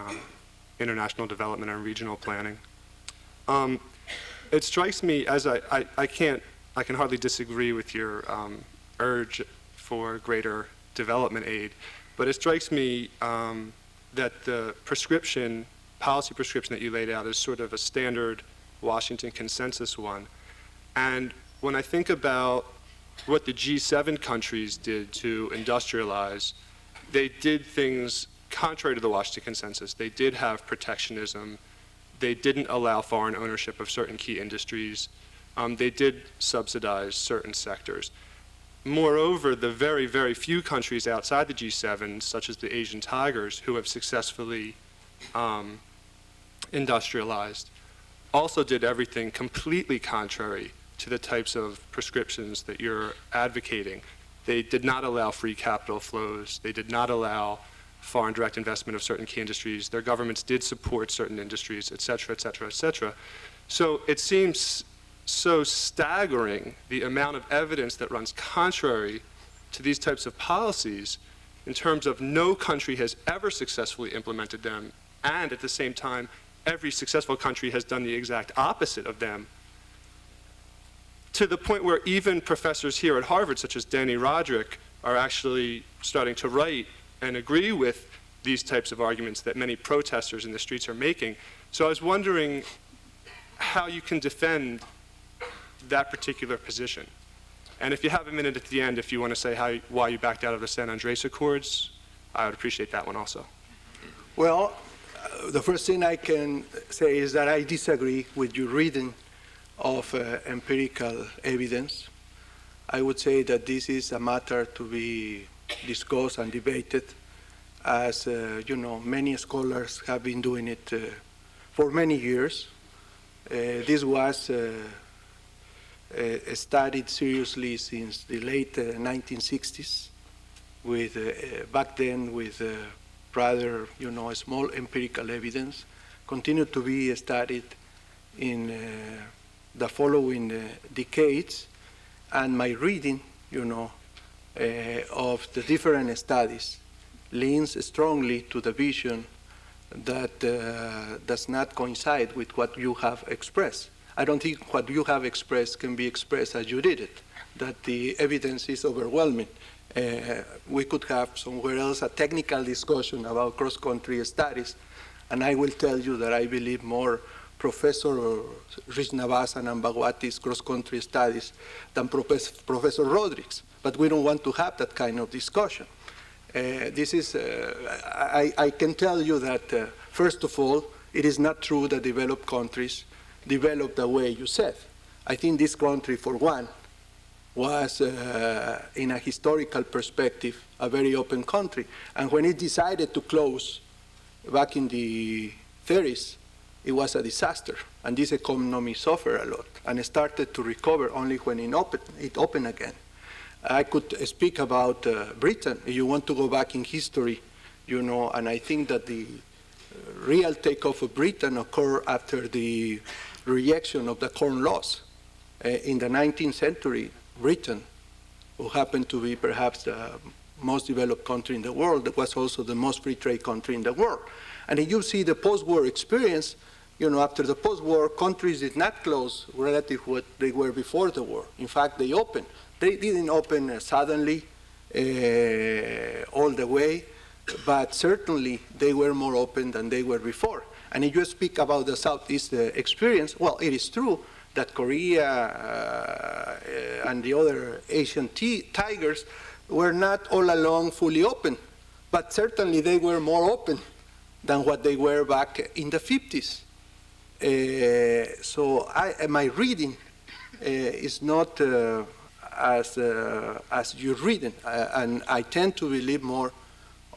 International Development and Regional Planning. It strikes me as I can hardly disagree with your urge for greater development aid, but it strikes me that the policy prescription that you laid out is sort of a standard Washington consensus one. And when I think about what the G7 countries did to industrialize, they did things contrary to the Washington consensus. They did have protectionism. They didn't allow foreign ownership of certain key industries. They did subsidize certain sectors. Moreover, the very, very few countries outside the G7, such as the Asian tigers, who have successfully industrialized, also did everything completely contrary to the types of prescriptions that you're advocating. They did not allow free capital flows. They did not allow foreign direct investment of certain key industries. Their governments did support certain industries, et cetera, et cetera, et cetera. So it seems so staggering, the amount of evidence that runs contrary to these types of policies in terms of no country has ever successfully implemented them, and at the same time, every successful country has done the exact opposite of them, to the point where even professors here at Harvard, such as Danny Roderick, are actually starting to write and agree with these types of arguments that many protesters in the streets are making. So I was wondering how you can defend that particular position. And if you have a minute at the end, if you want to say why you backed out of the San Andreas Accords, I would appreciate that one also. Well, the first thing I can say is that I disagree with your reading of empirical evidence. I would say that this is a matter to be discussed and debated, as many scholars have been doing it for many years. This was studied seriously since the late 1960s, with back then with rather small empirical evidence, continued to be studied in the following decades, and my reading, of the different studies leans strongly to the vision that does not coincide with what you have expressed. I don't think what you have expressed can be expressed as you did it, that the evidence is overwhelming. We could have somewhere else a technical discussion about cross-country studies, and I will tell you that I believe more Professor Rishnavasan and Bhagwati's cross-country studies than Professor Rodriguez. But we don't want to have that kind of discussion. I can tell you that, first of all, it is not true that developed countries develop the way you said. I think this country, for one, was, in a historical perspective, a very open country. And when it decided to close back in the 30s, it was a disaster. And this economy suffered a lot and started to recover only when it opened again. I could speak about Britain. If you want to go back in history, and I think that the real takeoff of Britain occurred after the rejection of the Corn Laws. In the 19th century, Britain, who happened to be perhaps the most developed country in the world, was also the most free trade country in the world. And if you see the post-war experience, after the post-war, countries did not close relative to what they were before the war. In fact, they opened. They didn't open suddenly all the way, but certainly they were more open than they were before. And if you speak about the Southeast experience, well, it is true that Korea and the other Asian tigers were not all along fully open, but certainly they were more open than what they were back in the 50s. So my reading is not as you're reading. And I tend to believe more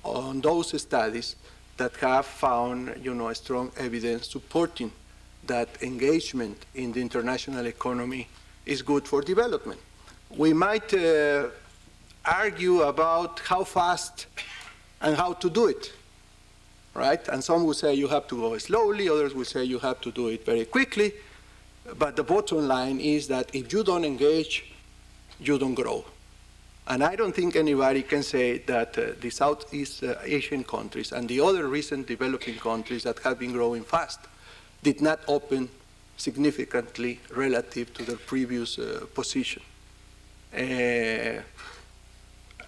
on those studies that have found, strong evidence supporting that engagement in the international economy is good for development. We might argue about how fast and how to do it, right? And some will say you have to go slowly, others will say you have to do it very quickly. But the bottom line is that if you don't engage, you don't grow. And I don't think anybody can say that the Southeast Asian countries and the other recent developing countries that have been growing fast did not open significantly relative to their previous position.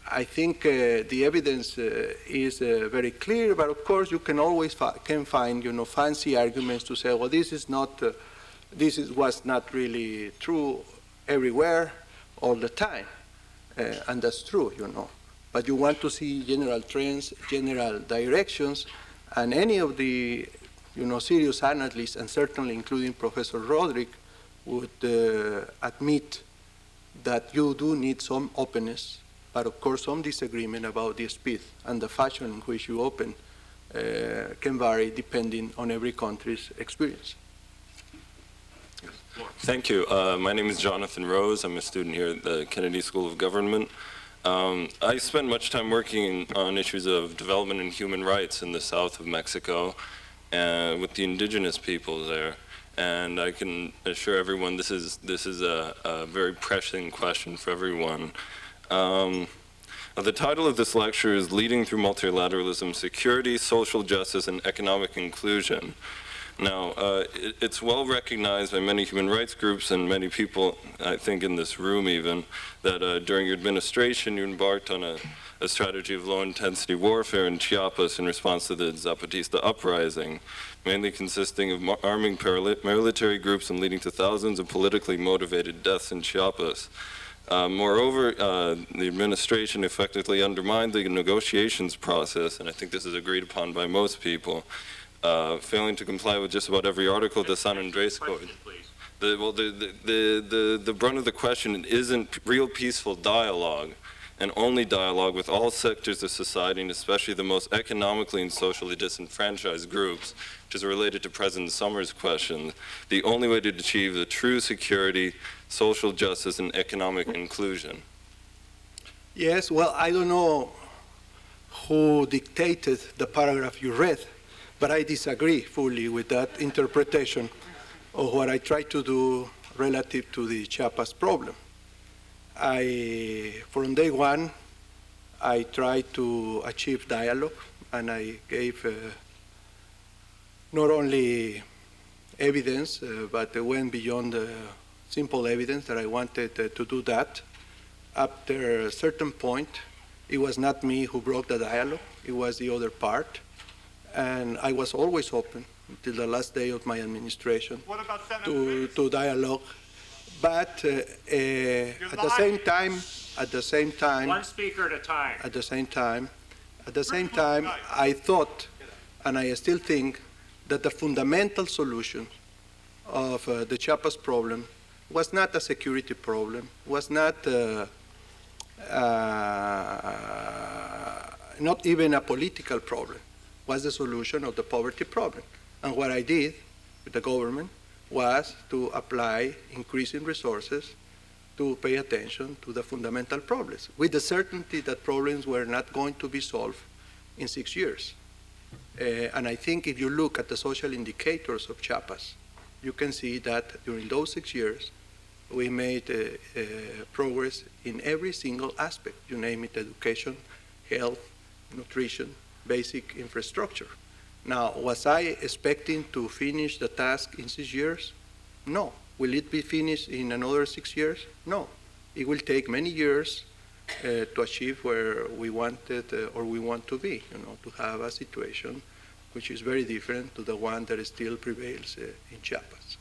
I think the evidence is very clear, but of course you can always find fancy arguments to say, well, this was not really true everywhere all the time, and that's true, But you want to see general trends, general directions, and any of the serious analysts, and certainly including Professor Roderick, would admit that you do need some openness, but of course some disagreement about the speed and the fashion in which you open can vary depending on every country's experience. Thank you. My name is Jonathan Rose. I'm a student here at the Kennedy School of Government. I spent much time working on issues of development and human rights in the south of Mexico with the indigenous peoples there. And I can assure everyone this is a very pressing question for everyone. The title of this lecture is Leading Through Multilateralism, Security, Social Justice, and Economic Inclusion. Now, it's well recognized by many human rights groups and many people, I think in this room even, that during your administration you embarked on a strategy of low-intensity warfare in Chiapas in response to the Zapatista uprising, mainly consisting of arming paramilitary groups and leading to thousands of politically motivated deaths in Chiapas. Moreover, the administration effectively undermined the negotiations process, and I think this is agreed upon by most people, failing to comply with just about every article of the San Andres Code. The brunt of the question isn't real peaceful dialogue, and only dialogue with all sectors of society, and especially the most economically and socially disenfranchised groups, which is related to President Summers' question, the only way to achieve the true security, social justice, and economic inclusion. Yes, well, I don't know who dictated the paragraph you read, but I disagree fully with that interpretation of what I try to do relative to the Chiapas problem. From day one, I tried to achieve dialogue, and I gave not only evidence, but went beyond the simple evidence that I wanted to do that. After a certain point, it was not me who broke the dialogue, it was the other part. And I was always open until the last day of my administration to dialogue. But at the same time, one speaker at a time. At the same time, I thought, and I still think, that the fundamental solution of the Chiapas problem was not a security problem, was not even a political problem, was the solution of the poverty problem. And what I did with the government was to apply increasing resources to pay attention to the fundamental problems, with the certainty that problems were not going to be solved in 6 years. And I think if you look at the social indicators of Chiapas, you can see that during those 6 years, we made progress in every single aspect. You name it: education, health, nutrition, basic infrastructure. Now, was I expecting to finish the task in 6 years? No. Will it be finished in another 6 years? No. It will take many years to achieve where we wanted or we want to be, to have a situation which is very different to the one that still prevails in Chiapas.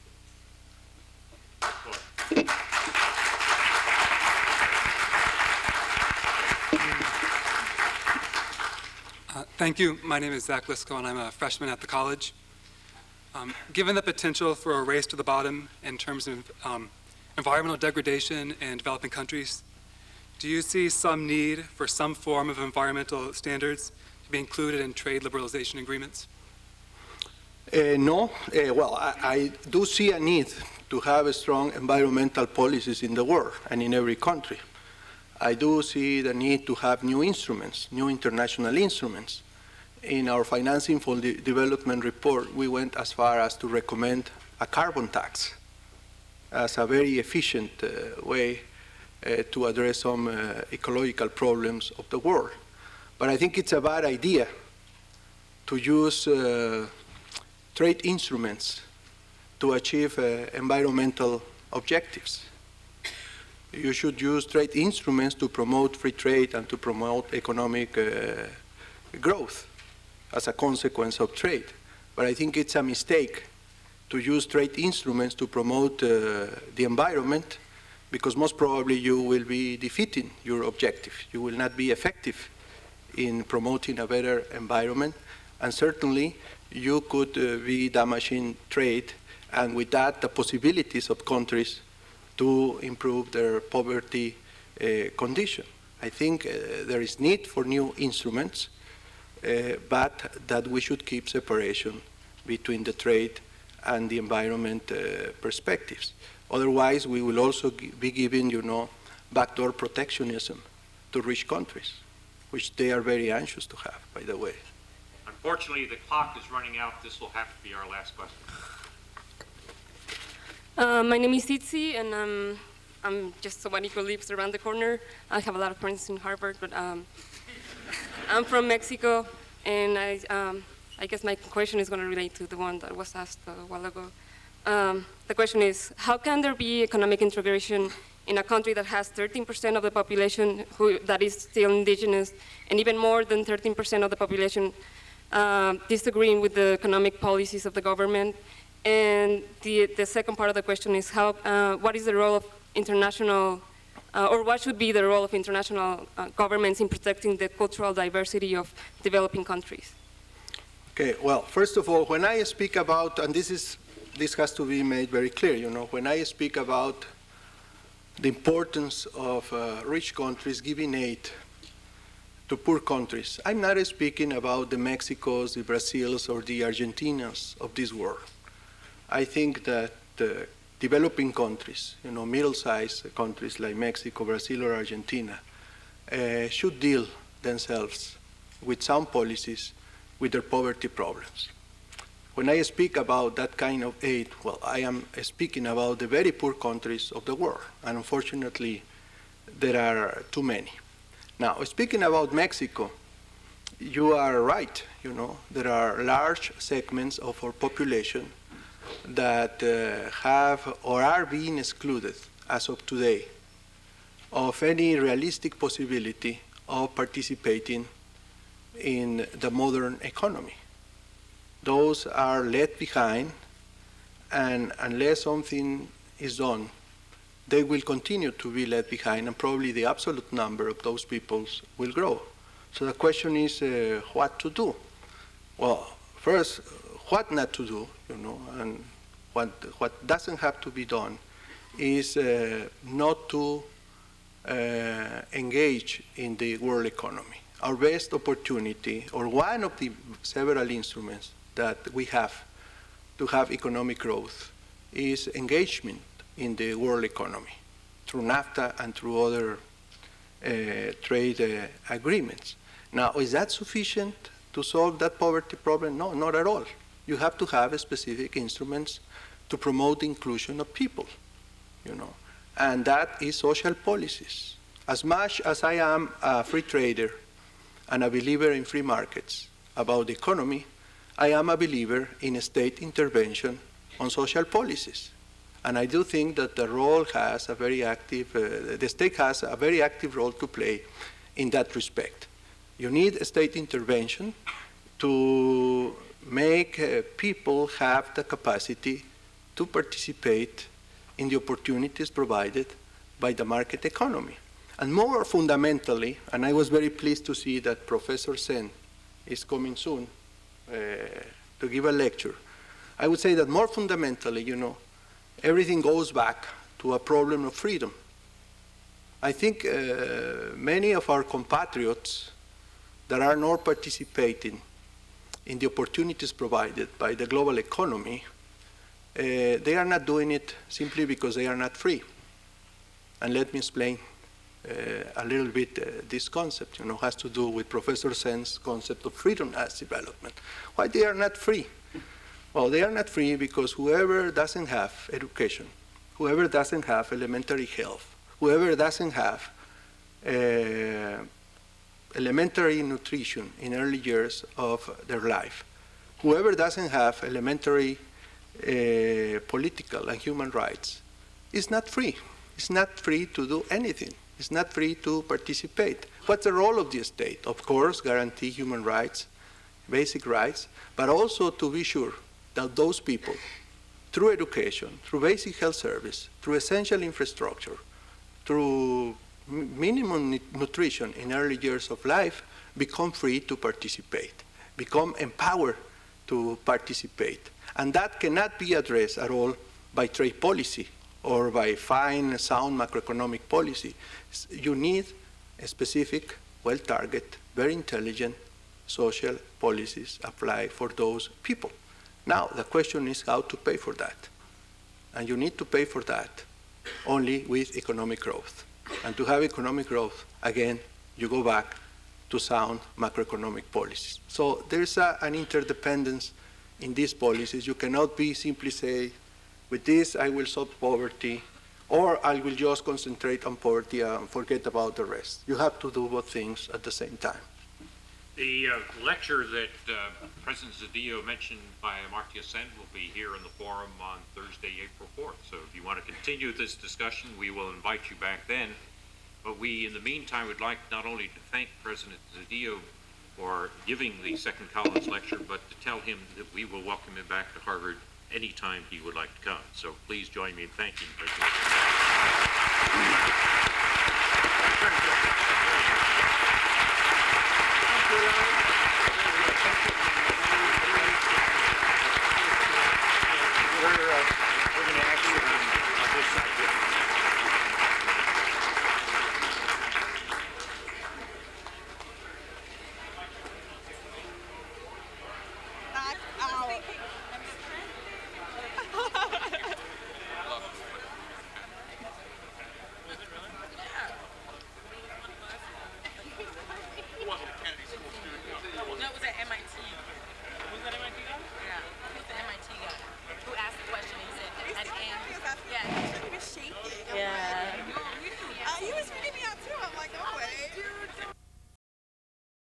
Thank you. My name is Zach Lisco, and I'm a freshman at the college. Given the potential for a race to the bottom in terms of environmental degradation in developing countries, do you see some need for some form of environmental standards to be included in trade liberalization agreements? No. Well, I do see a need to have strong environmental policies in the world and in every country. I do see the need to have new instruments, new international instruments. In our Financing for Development report, we went as far as to recommend a carbon tax as a very efficient way to address some ecological problems of the world. But I think it's a bad idea to use trade instruments to achieve environmental objectives. You should use trade instruments to promote free trade and to promote economic growth as a consequence of trade. But I think it's a mistake to use trade instruments to promote the environment, because most probably you will be defeating your objective. You will not be effective in promoting a better environment, and certainly you could be damaging trade, and with that the possibilities of countries to improve their poverty condition. I think there is need for new instruments, but that we should keep separation between the trade and the environment perspectives. Otherwise, we will also be giving, backdoor protectionism to rich countries, which they are very anxious to have, by the way. Unfortunately, the clock is running out. This will have to be our last question. My name is Itzi, and I'm just somebody who lives around the corner. I have a lot of friends in Harvard, but I'm from Mexico, and I guess my question is going to relate to the one that was asked a while ago. The question is, how can there be economic integration in a country that has 13% of the population that is still indigenous, and even more than 13% of the population disagreeing with the economic policies of the government? And the second part of the question is, what is the role of international, or what should be the role of international governments in protecting the cultural diversity of developing countries? Okay, well, first of all, when I speak about, and this has to be made very clear, when I speak about the importance of rich countries giving aid to poor countries, I'm not speaking about the Mexicos, the Brazils, or the Argentinas of this world. I think that developing countries, middle-sized countries like Mexico, Brazil, or Argentina, should deal themselves with sound policies with their poverty problems. When I speak about that kind of aid, well, I am speaking about the very poor countries of the world, and unfortunately, there are too many. Now, speaking about Mexico, you are right, there are large segments of our population that have or are being excluded as of today of any realistic possibility of participating in the modern economy. Those are left behind, and unless something is done, they will continue to be left behind, and probably the absolute number of those peoples will grow. So the question is what to do? Well, first, what not to do, and what doesn't have to be done is not to engage in the world economy. Our best opportunity, or one of the several instruments that we have to have economic growth, is engagement in the world economy through NAFTA and through other trade agreements. Now, is that sufficient to solve that poverty problem? No, not at all. You have to have specific instruments to promote the inclusion of people, and that is social policies. As much as I am a free trader and a believer in free markets about the economy, I am a believer in state intervention on social policies. And I do think that the state has a very active role to play in that respect. You need state intervention to make people have the capacity to participate in the opportunities provided by the market economy. And more fundamentally, and I was very pleased to see that Professor Sen is coming soon to give a lecture, I would say that more fundamentally, everything goes back to to a problem of freedom. I think many of our compatriots that are not participating in the opportunities provided by the global economy, they are not doing it simply because they are not free. And let me explain a little bit this concept, has to do with Professor Sen's concept of freedom as development. Why they are not free? Well, they are not free because whoever doesn't have education, whoever doesn't have elementary health, whoever doesn't have elementary nutrition in early years of their life, whoever doesn't have elementary political and human rights is not free. It's not free to do anything. It's not free to participate. What's the role of the state? Of course, guarantee human rights, basic rights, but also to be sure that those people, through education, through basic health service, through essential infrastructure, through minimum nutrition in early years of life, become free to participate, become empowered to participate. And that cannot be addressed at all by trade policy or by fine, sound macroeconomic policy. You need a specific, well-targeted, very intelligent social policies applied for those people. Now, the question is how to pay for that. And you need to pay for that only with economic growth. And to have economic growth, again, you go back to sound macroeconomic policies. So there's an interdependence in these policies. You cannot be simply say, with this I will solve poverty, or I will just concentrate on poverty and forget about the rest. You have to do both things at the same time. The lecture that President Cedillo mentioned by Amartya Sen will be here in the forum on Thursday, April 4th. So if you want to continue this discussion, we will invite you back then. But we, in the meantime, would like not only to thank President Cedillo for giving the second Collins lecture, but to tell him that we will welcome him back to Harvard anytime he would like to come. So please join me in thanking President Cedillo.